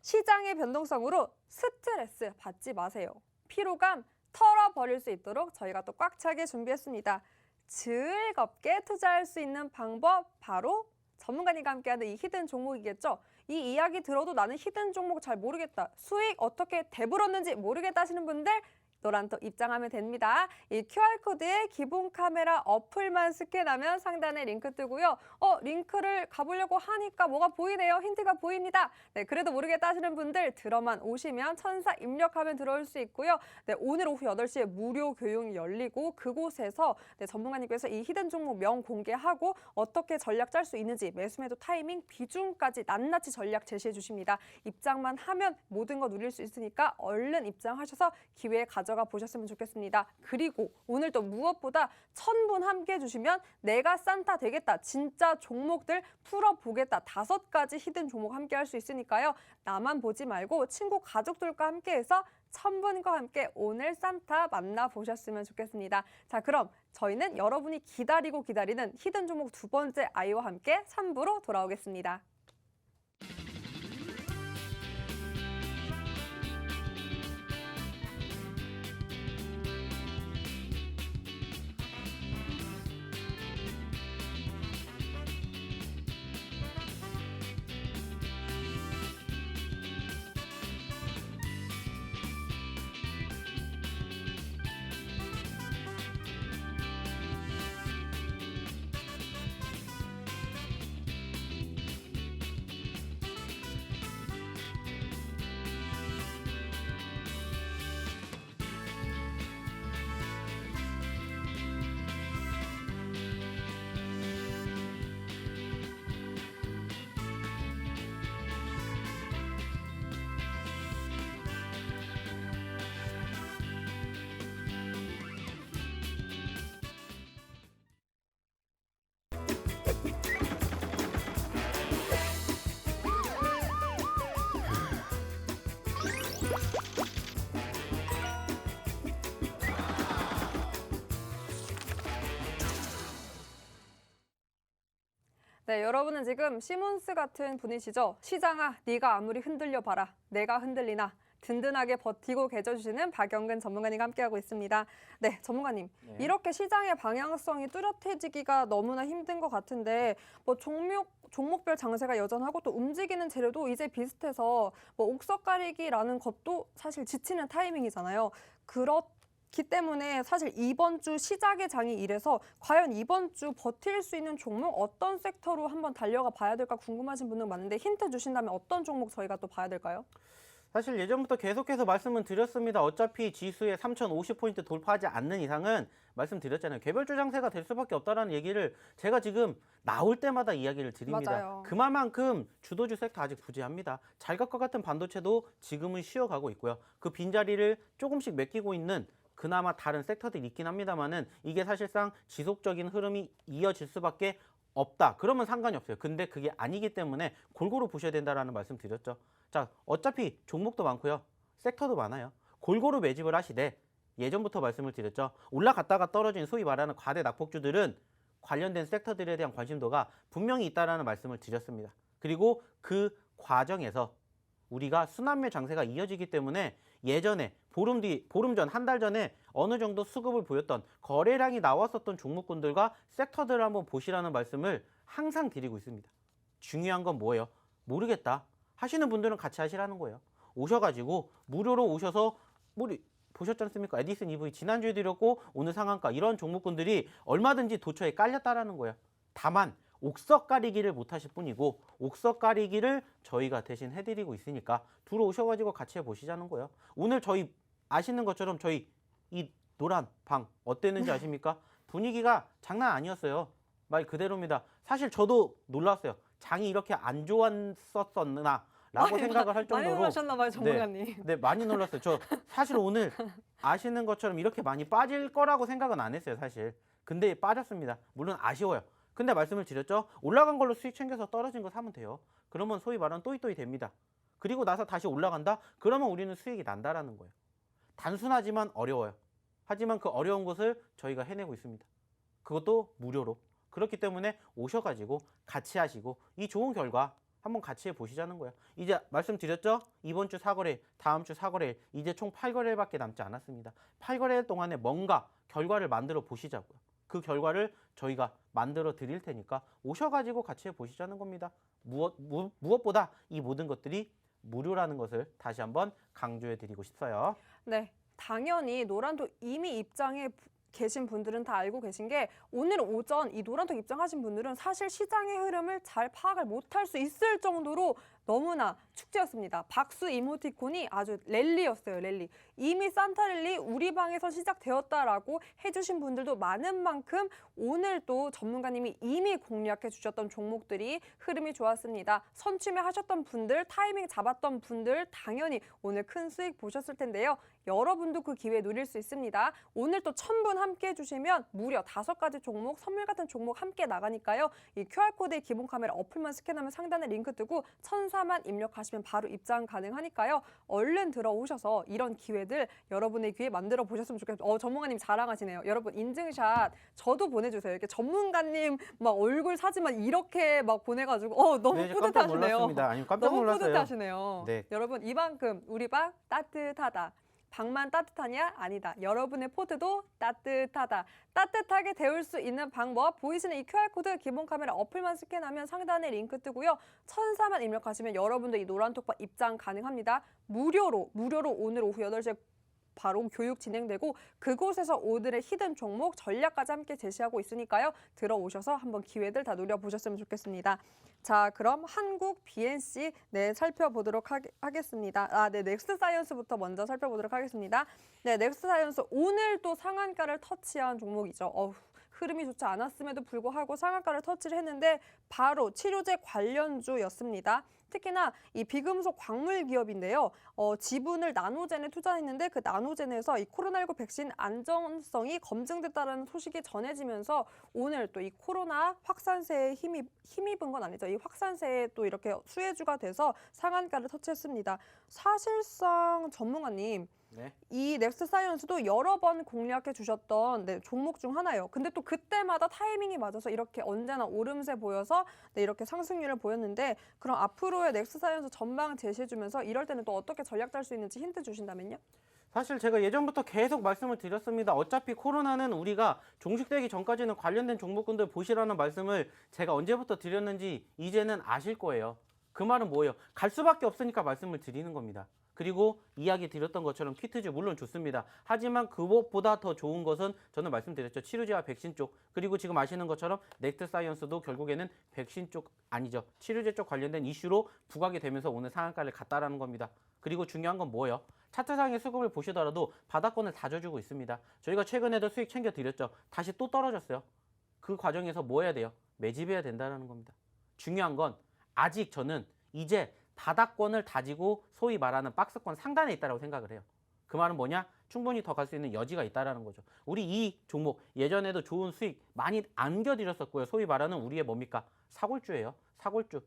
시장의 변동성으로 스트레스 받지 마세요. 피로감 털어버릴 수 있도록 저희가 또 꽉 차게 준비했습니다. 즐겁게 투자할 수 있는 방법, 바로 전문가님과 함께하는 이 히든 종목이겠죠. 이 이야기 들어도 나는 히든 종목 잘 모르겠다, 수익 어떻게 대불었는지 모르겠다 하시는 분들, 노란톡 입장하면 됩니다. 이 QR코드에 기본 카메라 어플만 스캔하면 상단에 링크 뜨고요. 링크를 가보려고 하니까 뭐가 보이네요. 힌트가 보입니다. 네, 그래도 모르겠다 하시는 분들 들어만 오시면 1004 입력하면 들어올 수 있고요. 네, 오늘 오후 8시에 무료 교육이 열리고 그곳에서 전문가님께서 이 히든 종목 명 공개하고 어떻게 전략 짤 수 있는지, 매수 매도 타이밍, 비중까지 낱낱이 전략 제시해 주십니다. 입장만 하면 모든 거 누릴 수 있으니까 얼른 입장하셔서 기회에 가져가 보셨으면 좋겠습니다. 그리고 오늘 또 무엇보다 1000분 함께 해주시면 내가 산타 되겠다, 진짜 종목들 풀어보겠다, 5가지 히든 종목 함께 할 수 있으니까요. 나만 보지 말고 친구 가족들과 함께해서 1000분과 함께 오늘 산타 만나보셨으면 좋겠습니다. 자, 그럼 저희는 여러분이 기다리는 히든 종목 두 번째 아이와 함께 3부로 돌아오겠습니다. 네, 여러분은 지금 시몬스 같은 분이시죠? 시장아, 네가 아무리 흔들려 봐라. 내가 흔들리나. 든든하게 버티고 계셔주시는 박영근 전문가님과 함께하고 있습니다. 네, 전문가님. 네. 이렇게 시장의 방향성이 뚜렷해지기가 너무나 힘든 것 같은데 뭐 종목별 장세가 여전하고 또 움직이는 재료도 이제 비슷해서 뭐 옥석 가리기라는 것도 사실 지치는 타이밍이잖아요. 그렇기 때문에 사실 이번 주 시작의 장이 이래서 과연 이번 주 버틸 수 있는 종목 어떤 섹터로 한번 달려가 봐야 될까 궁금하신 분들 많은데 힌트 주신다면 어떤 종목 저희가 또 봐야 될까요? 사실 예전부터 계속해서 말씀은 드렸습니다. 어차피 지수에 3050포인트 돌파하지 않는 이상은 말씀드렸잖아요. 개별주 장세가 될 수밖에 없다는 얘기를 제가 지금 나올 때마다 이야기를 드립니다. 맞아요. 그만큼 주도주 섹터 아직 부재합니다. 잘것과 같은 반도체도 지금은 쉬어가고 있고요. 그 빈자리를 조금씩 메끼고 있는 그나마 다른 섹터들이 있긴 합니다만은 이게 사실상 지속적인 흐름이 이어질 수밖에 없다. 그러면 상관이 없어요. 근데 그게 아니기 때문에 골고루 보셔야 된다라는 말씀 드렸죠. 자, 어차피 종목도 많고요. 섹터도 많아요. 골고루 매집을 하시되 예전부터 말씀을 드렸죠. 올라갔다가 떨어진 소위 말하는 과대 낙폭주들은 관련된 섹터들에 대한 관심도가 분명히 있다라는 말씀을 드렸습니다. 그리고 그 과정에서 우리가 순환매 장세가 이어지기 때문에 예전에 보름 전, 한 달 전에 어느 정도 수급을 보였던 거래량이 나왔었던 종목군들과 섹터들을 한번 보시라는 말씀을 항상 드리고 있습니다. 중요한 건 뭐예요? 모르겠다 하시는 분들은 같이 하시라는 거예요. 오셔가지고 무료로 오셔서 보셨지 않습니까? 에디슨 EV 지난주에 드렸고 오늘 상한가 이런 종목군들이 얼마든지 도처에 깔렸다라는 거예요. 다만 옥석 가리기를 못 하실 뿐이고 옥석 가리기를 저희가 대신 해드리고 있으니까 들어오셔가지고 같이 해보시자는 거예요. 오늘 저희 아시는 것처럼 저희 이 노란 방 어땠는지 아십니까? 분위기가 장난 아니었어요. 말 그대로입니다. 사실 저도 놀랐어요. 장이 이렇게 안 좋았었나 라고 생각을 할 정도로. 많이 놀라셨나 봐요, 전문가님. 네, 많이 놀랐어요. 저 사실 오늘 아시는 것처럼 이렇게 많이 빠질 거라고 생각은 안 했어요, 사실. 근데 빠졌습니다. 물론 아쉬워요. 근데 말씀을 드렸죠. 올라간 걸로 수익 챙겨서 떨어진 거 사면 돼요. 그러면 소위 말하는 또이또이 됩니다. 그리고 나서 다시 올라간다? 그러면 우리는 수익이 난다라는 거예요. 단순하지만 어려워요. 하지만 그 어려운 것을 저희가 해내고 있습니다. 그것도 무료로. 그렇기 때문에 오셔가지고 같이 하시고 이 좋은 결과 한번 같이 해보시자는 거예요. 이제 말씀드렸죠? 이번 주 4거래일, 다음 주 4거래일, 이제 총 8거래일밖에 남지 않았습니다. 8거래일 동안에 뭔가 결과를 만들어 보시자고요. 그 저희가 만들어 드릴 테니까 오셔가지고 같이 해보시자는 겁니다. 무엇보다 이 모든 것들이 무료라는 것을 다시 한번 강조해 드리고 싶어요. 네, 당연히 노란톡 이미 입장에 계신 분들은 다 알고 계신 게 오늘 오전 이 노란톡 입장하신 분들은 사실 시장의 흐름을 잘 파악을 못할 수 있을 정도로 너무나 축제였습니다. 박수 이모티콘이 아주 랠리였어요, 랠리. 이미 산타랠리 우리 방에서 시작되었다라고 해주신 분들도 많은 만큼 오늘 또 전문가님이 이미 공략해 주셨던 종목들이 흐름이 좋았습니다. 선취매 하셨던 분들, 타이밍 잡았던 분들 당연히 오늘 큰 수익 보셨을 텐데요. 여러분도 그 기회 누릴 수 있습니다. 오늘 또 1000분 함께 해주시면 무려 5가지 종목, 선물 같은 종목 함께 나가니까요. 이 QR코드의 기본 카메라 어플만 스캔하면 상단에 링크 뜨고 1004만 입력하시면 바로 입장 가능하니까요. 얼른 들어오셔서 이런 기회들 여러분의 기회 만들어 보셨으면 좋겠어요. 전문가님 자랑하시네요. 여러분 인증샷 저도 보내주세요. 이렇게 전문가님 막 얼굴 사진만 이렇게 막 보내가지고 너무 네, 뿌듯하시네요. 깜짝 놀랐습니다. 아니, 깜짝 너무 놀랐어요. 뿌듯하시네요. 네. 여러분 이만큼 우리 방 따뜻하다. 방만 따뜻하냐? 아니다. 여러분의 포트도 따뜻하다. 따뜻하게 데울 수 있는 방법 보이시는 이 QR코드 기본 카메라 어플만 스캔하면 상단에 링크 뜨고요. 1004만 입력하시면 여러분도 이 노란톡방 입장 가능합니다. 무료로 오늘 오후 8시에 바로 교육 진행되고 그곳에서 오늘의 히든 종목 전략까지 함께 제시하고 있으니까요. 들어오셔서 한번 기회들 다 누려보셨으면 좋겠습니다. 자, 그럼 한국 BNC 살펴보도록 하겠습니다. 네, 넥스트사이언스부터 먼저 살펴보도록 하겠습니다. 네, 넥스트사이언스 오늘 또 상한가를 터치한 종목이죠. 흐름이 좋지 않았음에도 불구하고 상한가를 터치를 했는데 바로 치료제 관련주였습니다. 특히나 이 비금속 광물 기업인데요. 지분을 나노젠에 투자했는데 그 나노젠에서 이 코로나19 백신 안전성이 검증됐다는 소식이 전해지면서 오늘 또 이 코로나 확산세에 힘입은 건 아니죠. 이 확산세에 또 이렇게 수혜주가 돼서 상한가를 터치했습니다. 사실상 전문가님, 네. 이 넥스트사이언스도 여러 번 공략해 주셨던 종목 중 하나예요. 근데 또 그때마다 타이밍이 맞아서 이렇게 언제나 오름세 보여서 이렇게 상승률을 보였는데 그럼 앞으로의 넥스트사이언스 전망 제시해 주면서 이럴 때는 또 어떻게 전략 짤 수 있는지 힌트 주신다면요? 사실 제가 예전부터 계속 말씀을 드렸습니다. 어차피 코로나는 우리가 종식되기 전까지는 관련된 종목군들 보시라는 말씀을 제가 언제부터 드렸는지 이제는 아실 거예요. 그 말은 뭐예요? 갈 수밖에 없으니까 말씀을 드리는 겁니다. 그리고 이야기 드렸던 것처럼 키트즈 물론 좋습니다. 하지만 그것보다 더 좋은 것은 저는 말씀드렸죠. 치료제와 백신 쪽. 그리고 지금 아시는 것처럼 넥스트사이언스도 결국에는 백신 쪽 아니죠. 치료제 쪽 관련된 이슈로 부각이 되면서 오늘 상한가를 갔다라는 겁니다. 그리고 중요한 건 뭐예요? 차트상의 수급을 보시더라도 바닥권을 다져주고 있습니다. 저희가 최근에도 수익 챙겨드렸죠. 다시 또 떨어졌어요. 그 과정에서 뭐 해야 돼요? 매집해야 된다는 겁니다. 중요한 건 아직 저는 이제 바닥권을 다지고 소위 말하는 박스권 상단에 있다고 생각을 해요. 그 말은 뭐냐? 충분히 더 갈 수 있는 여지가 있다는 거죠. 우리 이 종목 예전에도 좋은 수익 많이 안겨드렸었고요. 소위 말하는 우리의 뭡니까? 사골주예요. 사골주.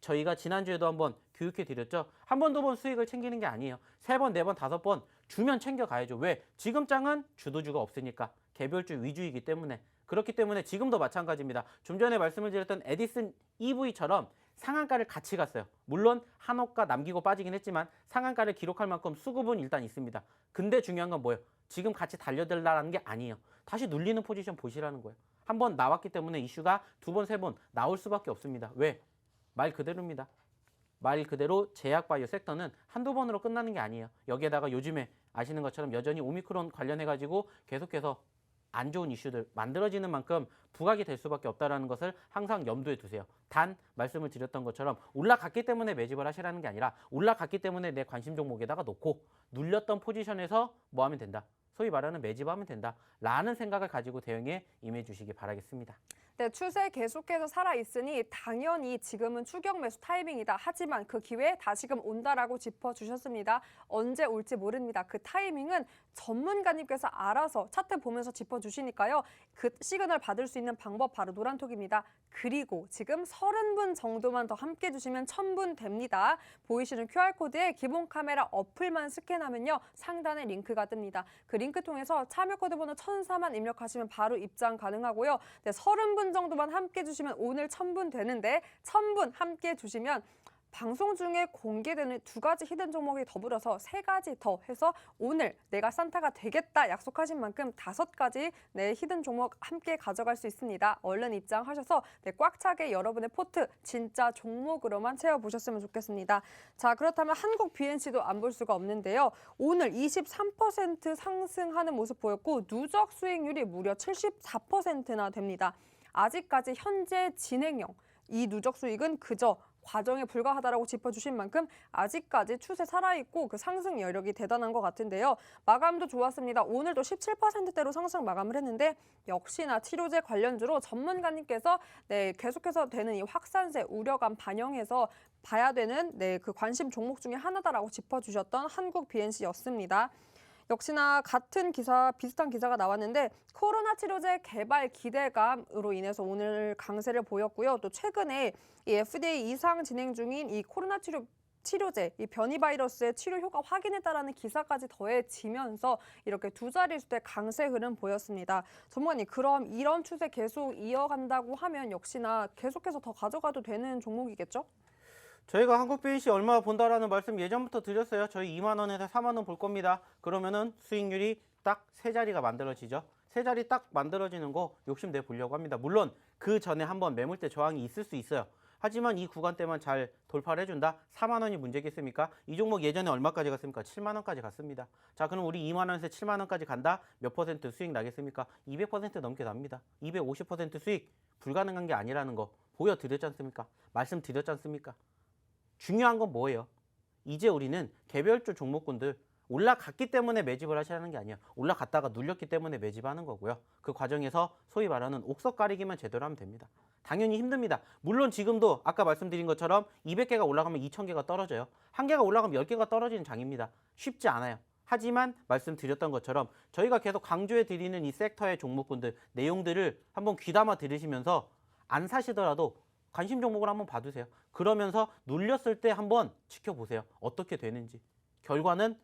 저희가 지난주에도 한번 교육해 드렸죠. 한 번, 두 번 수익을 챙기는 게 아니에요. 3번, 4번, 5번 주면 챙겨가야죠. 왜? 지금 장은 주도주가 없으니까 개별주 위주이기 때문에. 그렇기 때문에 지금도 마찬가지입니다. 좀 전에 말씀을 드렸던 에디슨 EV처럼 상한가를 같이 갔어요. 물론 한옥가 남기고 빠지긴 했지만 상한가를 기록할 만큼 수급은 일단 있습니다. 근데 중요한 건 뭐예요? 지금 같이 달려들라는 게 아니에요. 다시 눌리는 포지션 보시라는 거예요. 한 번 나왔기 때문에 이슈가 2번, 3번 나올 수밖에 없습니다. 왜? 말 그대로입니다. 말 그대로 제약바이오 섹터는 한두 번으로 끝나는 게 아니에요. 여기에다가 요즘에 아시는 것처럼 여전히 오미크론 관련해가지고 계속해서 안 좋은 이슈들 만들어지는 만큼 부각이 될 수밖에 없다는 것을 항상 염두에 두세요. 단 말씀을 드렸던 것처럼 올라갔기 때문에 매집을 하시라는 게 아니라 올라갔기 때문에 내 관심 종목에다가 놓고 눌렸던 포지션에서 뭐 하면 된다. 소위 말하는 매집하면 된다. 라는 생각을 가지고 대응에 임해 주시기 바라겠습니다. 네, 추세 계속해서 살아있으니 당연히 지금은 추격 매수 타이밍이다. 하지만 그 기회에 다시금 온다라고 짚어주셨습니다. 언제 올지 모릅니다. 그 타이밍은 전문가님께서 알아서 차트 보면서 짚어주시니까요. 그 시그널 받을 수 있는 방법 바로 노란톡입니다. 그리고 지금 30분 정도만 더 함께 해주시면 1000분 됩니다. 보이시는 QR코드에 기본 카메라 어플만 스캔하면요. 상단에 링크가 뜹니다. 그 링크 통해서 참여 코드 번호 1004만 입력하시면 바로 입장 가능하고요. 네, 30분 정도만 함께 해주시면 오늘 1000분 되는데 1000분 함께 해주시면 방송 중에 공개되는 2가지 히든 종목이 더불어서 3가지 더 해서 오늘 내가 산타가 되겠다 약속하신 만큼 5가지 히든 종목 함께 가져갈 수 있습니다. 얼른 입장하셔서 꽉 차게 여러분의 포트 진짜 종목으로만 채워보셨으면 좋겠습니다. 자, 그렇다면 한국 BNC도 안 볼 수가 없는데요. 오늘 23% 상승하는 모습 보였고 누적 수익률이 무려 74%나 됩니다. 아직까지 현재 진행형 이 누적 수익은 그저 과정에 불과하다라고 짚어주신 만큼 아직까지 추세 살아있고 그 상승 여력이 대단한 것 같은데요. 마감도 좋았습니다. 오늘도 17%대로 상승 마감을 했는데 역시나 치료제 관련주로 전문가님께서 계속해서 되는 이 확산세 우려감 반영해서 봐야 되는 그 관심 종목 중에 하나다라고 짚어주셨던 한국 BNC였습니다. 역시나 같은 기사, 비슷한 기사가 나왔는데 코로나 치료제 개발 기대감으로 인해서 오늘 강세를 보였고요. 또 최근에 이 FDA 이상 진행 중인 이 코로나 치료제, 이 변이 바이러스의 치료 효과 확인했다라는 기사까지 더해지면서 이렇게 2자릿수의 강세 흐름 보였습니다. 전문가님, 그럼 이런 추세 계속 이어간다고 하면 역시나 계속해서 더 가져가도 되는 종목이겠죠? 저희가 한국 BNC 얼마 본다라는 말씀 예전부터 드렸어요. 저희 2만 원에서 4만 원 볼 겁니다. 그러면은 수익률이 딱 3자리가 만들어지죠. 3자리 딱 만들어지는 거 욕심내 보려고 합니다. 물론 그 전에 한번 매물대 저항이 있을 수 있어요. 하지만 이 구간대만 잘 돌파를 해준다? 4만 원이 문제겠습니까? 이 종목 예전에 얼마까지 갔습니까? 7만 원까지 갔습니다. 자, 그럼 우리 2만 원에서 7만 원까지 간다? 몇 퍼센트 수익 나겠습니까? 200% 넘게 납니다. 250% 수익 불가능한 게 아니라는 거 보여드렸지 않습니까? 말씀드렸지 않습니까? 중요한 건 뭐예요? 이제 우리는 개별주 종목군들 올라갔기 때문에 매집을 하시라는 게 아니에요. 올라갔다가 눌렸기 때문에 매집하는 거고요. 그 과정에서 소위 말하는 옥석 가리기만 제대로 하면 됩니다. 당연히 힘듭니다. 물론 지금도 아까 말씀드린 것처럼 200개가 올라가면 2000개가 떨어져요. 한 개가 올라가면 10개가 떨어지는 장입니다. 쉽지 않아요. 하지만 말씀드렸던 것처럼 저희가 계속 강조해 드리는 이 섹터의 종목군들 내용들을 한번 귀담아 들으시면서 안 사시더라도 관심 종목을 한번 봐두세요. 그러면서 눌렸을 때 한번 지켜보세요. 어떻게 되는지. 결과는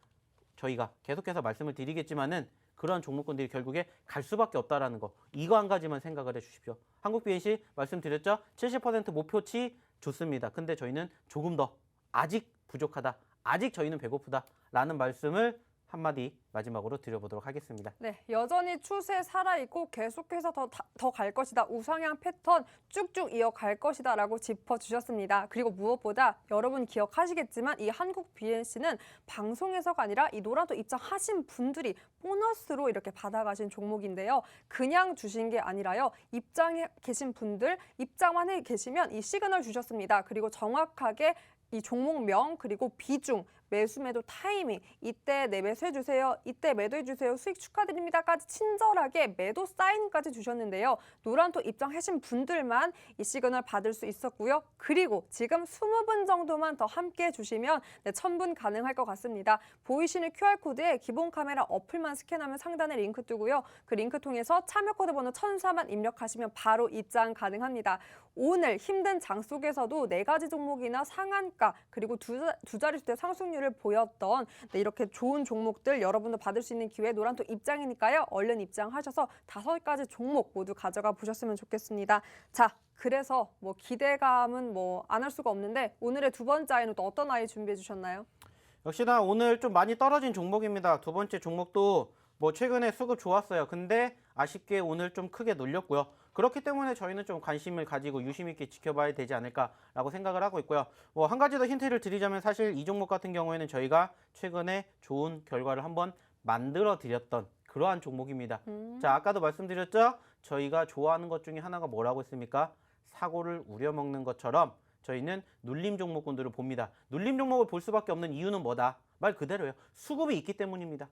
저희가 계속해서 말씀을 드리겠지만은 그러한 종목군들이 결국에 갈 수밖에 없다라는 거. 이거 한 가지만 생각을 해주십시오. 한국 BNC 말씀드렸죠? 70% 목표치 좋습니다. 근데 저희는 조금 더 아직 부족하다. 아직 저희는 배고프다라는 말씀을 한마디 마지막으로 드려보도록 하겠습니다. 네, 여전히 추세 살아있고 계속해서 더 갈 것이다. 우상향 패턴 쭉쭉 이어갈 것이다라고 짚어주셨습니다. 그리고 무엇보다 여러분 기억하시겠지만 이 한국 BNC는 방송에서가 아니라 이 노란도 입장하신 분들이 보너스로 이렇게 받아가신 종목인데요. 그냥 주신 게 아니라요. 입장에 계신 분들 입장만 해 계시면 이 시그널 주셨습니다. 그리고 정확하게 이 종목명 그리고 비중, 매수 매도 타이밍, 이때 내 매수해 주세요, 이때 매도해 주세요, 수익 축하드립니다까지 친절하게 매도 사인까지 주셨는데요. 노란토 입장하신 분들만 이 시그널 받을 수 있었고요. 그리고 지금 20분 정도만 더 함께 해주시면 네, 1000분 가능할 것 같습니다. 보이시는 QR코드에 기본 카메라 어플만 스캔하면 상단에 링크 뜨고요. 그 링크 통해서 참여 코드 번호 1004만 입력하시면 바로 입장 가능합니다. 오늘 힘든 장 속에서도 4가지 종목이나 상한가 그리고 두 자릿수의 상승률을 보였던 네, 이렇게 좋은 종목들 여러분도 받을 수 있는 기회 노란토 입장이니까요. 얼른 입장하셔서 5가지 종목 모두 가져가 보셨으면 좋겠습니다. 자, 그래서 뭐 기대감은 뭐 안 할 수가 없는데 오늘의 두 번째 아이는 또 어떤 아이 준비해 주셨나요? 역시나 오늘 좀 많이 떨어진 종목입니다. 두 번째 종목도 뭐 최근에 수급 좋았어요. 근데 아쉽게 오늘 좀 크게 눌렸고요. 그렇기 때문에 저희는 좀 관심을 가지고 유심 있게 지켜봐야 되지 않을까라고 생각을 하고 있고요. 뭐 한 가지 더 힌트를 드리자면 사실 이 종목 같은 경우에는 저희가 최근에 좋은 결과를 한번 만들어 드렸던 그러한 종목입니다. 자, 아까도 말씀드렸죠? 저희가 좋아하는 것 중에 하나가 뭐라고 했습니까? 사고를 우려먹는 것처럼 저희는 눌림 종목군들을 봅니다. 눌림 종목을 볼 수밖에 없는 이유는 뭐다? 말 그대로예요. 수급이 있기 때문입니다.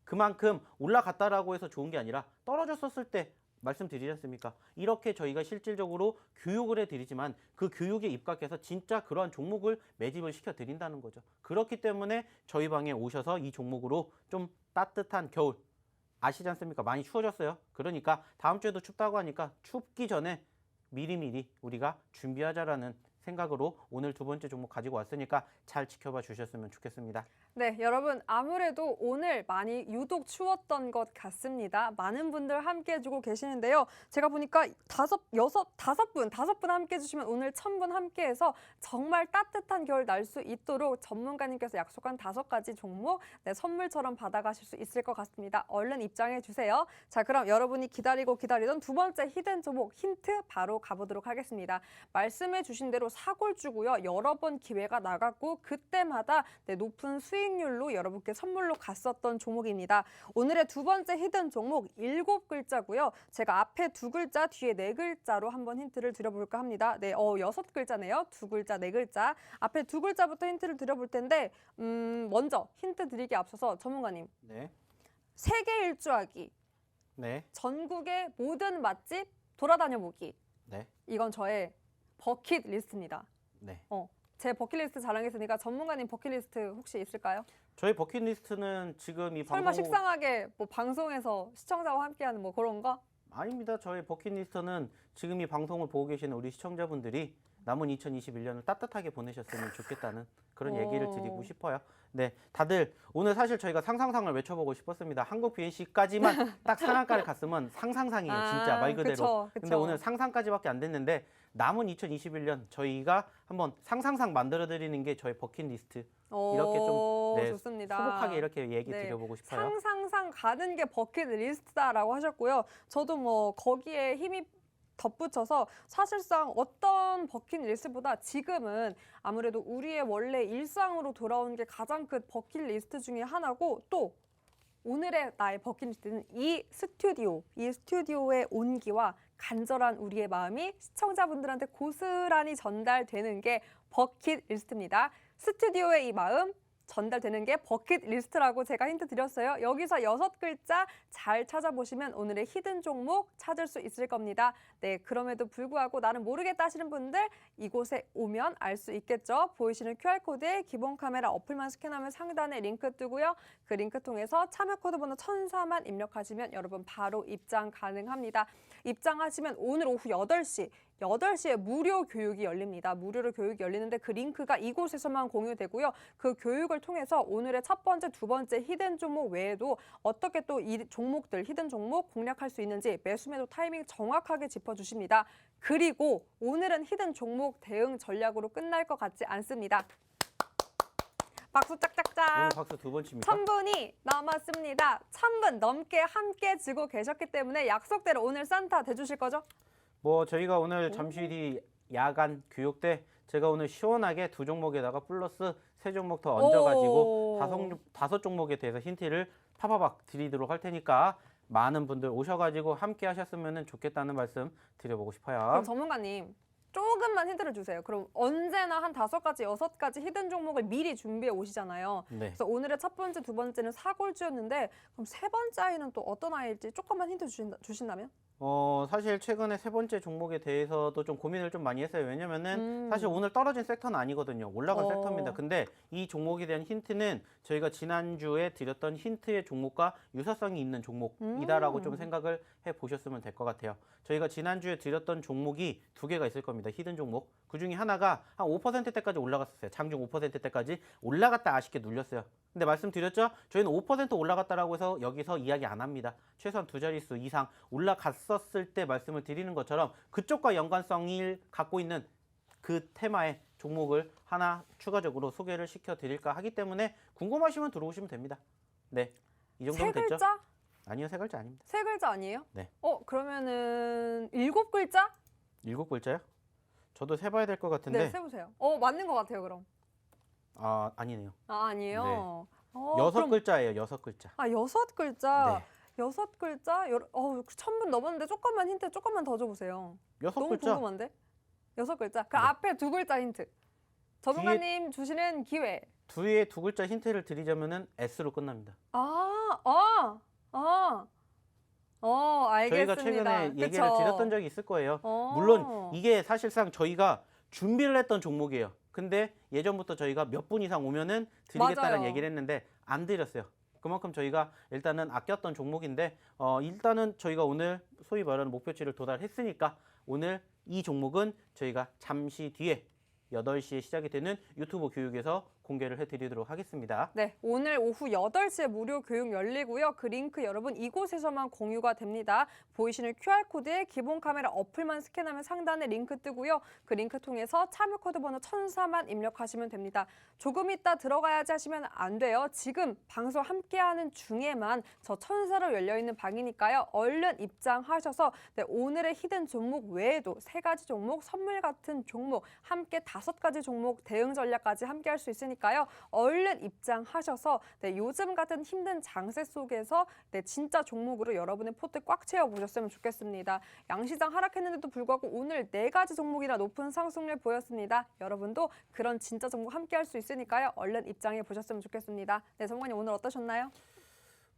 그만큼 올라갔다라고 해서 좋은 게 아니라 떨어졌었을 때 말씀드리지 않습니까? 이렇게 저희가 실질적으로 교육을 해드리지만 그 교육에 입각해서 진짜 그러한 종목을 매집을 시켜드린다는 거죠. 그렇기 때문에 저희 방에 오셔서 이 종목으로 좀 따뜻한 겨울 아시지 않습니까? 많이 추워졌어요. 그러니까 다음 주에도 춥다고 하니까 춥기 전에 미리미리 우리가 준비하자라는 생각으로 오늘 두 번째 종목 가지고 왔으니까 잘 지켜봐 주셨으면 좋겠습니다. 네, 여러분 아무래도 오늘 많이 유독 추웠던 것 같습니다. 많은 분들 함께 해주고 계시는데요. 제가 보니까 다섯 분 함께 해주시면 오늘 1000분 함께해서 정말 따뜻한 겨울 날 수 있도록 전문가님께서 약속한 5가지 종목 네, 선물처럼 받아가실 수 있을 것 같습니다. 얼른 입장해 주세요. 자, 그럼 여러분이 기다리던 두 번째 히든 종목 힌트 바로 가보도록 하겠습니다. 말씀해 주신 대로 사골주고요. 여러 번 기회가 나갔고 그때마다 네, 높은 수익률로 여러분께 선물로 갔었던 종목입니다. 오늘의 두 번째 히든 종목 7글자고요. 제가 앞에 2글자, 뒤에 4글자로 한번 힌트를 드려볼까 합니다. 네, 6글자네요. 2글자, 4글자. 앞에 2글자부터 힌트를 드려볼 텐데 먼저 힌트 드리기 앞서서 전문가님. 네. 세계 일주하기. 네. 전국의 모든 맛집 돌아다녀 보기. 네. 이건 저의 버킷리스트입니다. 네. 제 버킷리스트 자랑했으니까 전문가님 버킷리스트 혹시 있을까요? 저희 버킷리스트는 지금 이 설마 식상하게 뭐 방송에서 시청자와 함께하는 뭐 그런 거? 아닙니다. 저희 버킷리스트는 지금 이 방송을 보고 계시는 우리 시청자분들이 남은 2021년을 따뜻하게 보내셨으면 좋겠다는 그런 얘기를 드리고 싶어요. 네, 다들 오늘 사실 저희가 상상상을 외쳐보고 싶었습니다. 한국 BNC까지만 딱 상한가를 갔으면 상상상이에요. 진짜 말 그대로. 그쵸. 근데 오늘 상상까지밖에 안 됐는데 남은 2021년 저희가 한번 상상상 만들어드리는 게 저희 버킷리스트. 이렇게 좀 네, 좋습니다. 소복하게 이렇게 얘기 네, 드려보고 싶어요. 상상상 가는 게 버킷리스트다라고 하셨고요. 저도 뭐 거기에 힘이 덧붙여서 사실상 어떤 버킷리스트보다 지금은 아무래도 우리의 원래 일상으로 돌아오는 게 가장 큰 버킷리스트 중에 하나고 또 오늘의 나의 버킷리스트는 이 스튜디오의 온기와 간절한 우리의 마음이 시청자분들한테 고스란히 전달되는 게 버킷리스트입니다. 스튜디오의 이 마음 전달되는 게 버킷리스트라고 제가 힌트 드렸어요. 여기서 6글자 잘 찾아보시면 오늘의 히든 종목 찾을 수 있을 겁니다. 네, 그럼에도 불구하고 나는 모르겠다 하시는 분들 이곳에 오면 알 수 있겠죠. 보이시는 QR코드에 기본 카메라 어플만 스캔하면 상단에 링크 뜨고요. 그 링크 통해서 참여 코드 번호 1004만 입력하시면 여러분 바로 입장 가능합니다. 입장하시면 오늘 오후 8시에 무료 교육이 열립니다. 무료로 교육이 열리는데 그 링크가 이곳에서만 공유되고요. 그 교육을 통해서 오늘의 첫 번째, 두 번째 히든 종목 외에도 어떻게 또 이 종목들, 히든 종목 공략할 수 있는지 매수 매도 타이밍 정확하게 짚어주십니다. 그리고 오늘은 히든 종목 대응 전략으로 끝날 것 같지 않습니다. 박수 짝짝짝. 오늘 박수 2번 칩니까? 1000분이 남았습니다. 1000분 넘게 함께 지고 계셨기 때문에 약속대로 오늘 산타 돼주실 거죠? 뭐 저희가 오늘 잠시 뒤 야간 교육 때 제가 오늘 시원하게 2종목에다가 플러스 3종목 더 얹어가지고 5종목에 대해서 힌트를 파파박 드리도록 할 테니까 많은 분들 오셔가지고 함께 하셨으면 좋겠다는 말씀 드려보고 싶어요. 그럼 전문가님 조금만 힌트를 주세요. 그럼 언제나 한 5가지, 6가지 히든 종목을 미리 준비해 오시잖아요. 네. 그래서 오늘의 첫 번째, 두 번째는 사골주였는데 그럼 세 번째 아이는 또 어떤 아이일지 조금만 힌트 주신다면? 사실 최근에 3번째 종목에 대해서도 좀 고민을 좀 많이 했어요. 왜냐면은 사실 오늘 떨어진 섹터는 아니거든요. 올라간 섹터입니다. 근데 이 종목에 대한 힌트는 저희가 지난주에 드렸던 힌트의 종목과 유사성이 있는 종목이다라고 좀 생각을 해보셨으면 될 것 같아요. 저희가 지난주에 드렸던 종목이 2개가 있을 겁니다. 히든 종목. 그중에 하나가 한 5%대까지 올라갔었어요. 장중 5%대까지 올라갔다 아쉽게 눌렸어요. 근데 말씀드렸죠? 저희는 5% 올라갔다라고 해서 여기서 이야기 안 합니다. 최소한 2자릿수 이상 올라갔었을 때 말씀을 드리는 것처럼 그쪽과 연관성을 갖고 있는 그 테마의 종목을 하나 추가적으로 소개를 시켜드릴까 하기 때문에 궁금하시면 들어오시면 됩니다. 네, 이 정도면 세 됐죠? 글자? 아니요, 3글자 아닙니다. 3글자 아니에요? 네. 그러면은 7글자? 7글자요? 저도 세봐야 될 것 같은데. 네, 세보세요. 맞는 것 같아요, 그럼. 아니네요. 아니에요? 네. 그럼 6글자예요, 6글자. 6글자. 네. 6글자? 1000분 넘었는데 조금만 힌트 조금만 더 줘보세요. 너무 6글자. 궁금한데? 6글자. 그 네. 앞에 2글자 힌트. 전문가님 주시는 기회. 뒤에 2글자 힌트를 드리자면은 S로 끝납니다. 알겠습니다. 저희가 최근에 얘기를 그쵸? 드렸던 적이 있을 거예요. 물론 이게 사실상 저희가 준비를 했던 종목이에요. 근데 예전부터 저희가 몇 분 이상 오면은 드리겠다는 맞아요. 얘기를 했는데 안 드렸어요. 그만큼 저희가 일단은 아꼈던 종목인데 일단은 저희가 오늘 소위 말하는 목표치를 도달했으니까 오늘 이 종목은 저희가 잠시 뒤에 8시에 시작이 되는 유튜브 교육에서 공개를 해드리도록 하겠습니다. 네, 오늘 오후 8시에 무료 교육 열리고요. 그 링크 여러분 이곳에서만 공유가 됩니다. 보이시는 QR코드에 기본 카메라 어플만 스캔하면 상단에 링크 뜨고요. 그 링크 통해서 참여 코드 번호 1004만 입력하시면 됩니다. 조금 이따 들어가야지 하시면 안 돼요. 지금 방송 함께하는 중에만 저 1004로 열려있는 방이니까요. 얼른 입장하셔서 오늘의 히든 종목 외에도 3가지 종목, 선물 같은 종목, 함께 5가지 종목 대응 전략까지 함께 할 수 있으니까요. 얼른 입장하셔서 요즘 같은 힘든 장세 속에서 진짜 종목으로 여러분의 포트 꽉 채워보셨으면 좋겠습니다. 양시장 하락했는데도 불구하고 오늘 4가지 종목이나 높은 상승률 보였습니다. 여러분도 그런 진짜 종목 함께 할 수 있으니까요. 얼른 입장해 보셨으면 좋겠습니다. 네, 전문가님 오늘 어떠셨나요?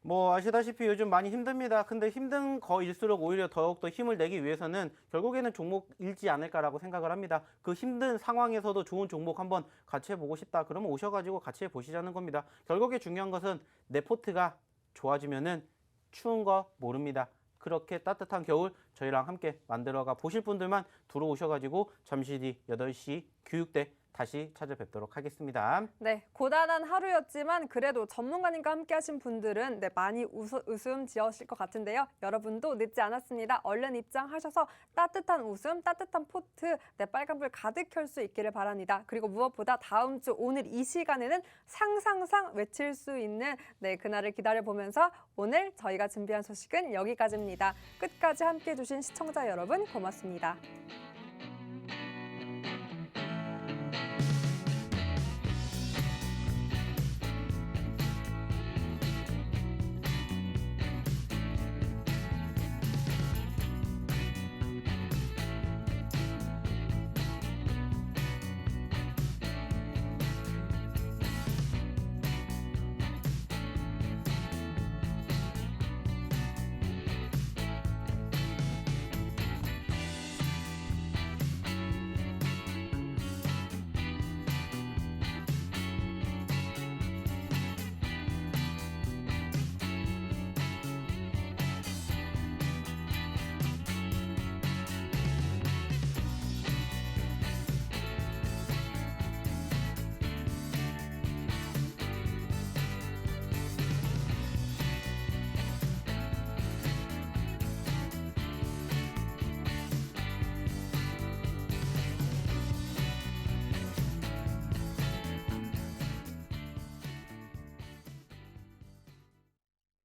뭐 아시다시피 요즘 많이 힘듭니다. 근데 힘든 거일수록 오히려 더욱더 힘을 내기 위해서는 결국에는 종목 잃지 않을까라고 생각을 합니다. 그 힘든 상황에서도 좋은 종목 한번 같이 해보고 싶다. 그러면 오셔가지고 같이 해보시자는 겁니다. 결국에 중요한 것은 내 포트가 좋아지면은 추운 거 모릅니다. 그렇게 따뜻한 겨울 저희랑 함께 만들어가 보실 분들만 들어오셔가지고 잠시 뒤 8시 교육 때 다시 찾아뵙도록 하겠습니다. 네, 고단한 하루였지만 그래도 전문가님과 함께 하신 분들은 많이 웃음 지으실 것 같은데요. 여러분도 늦지 않았습니다. 얼른 입장하셔서 따뜻한 웃음, 따뜻한 포트, 빨간불 가득 켤 수 있기를 바랍니다. 그리고 무엇보다 다음 주 오늘 이 시간에는 상상상 외칠 수 있는 그날을 기다려보면서 오늘 저희가 준비한 소식은 여기까지입니다. 끝까지 함께해 주신 시청자 여러분 고맙습니다.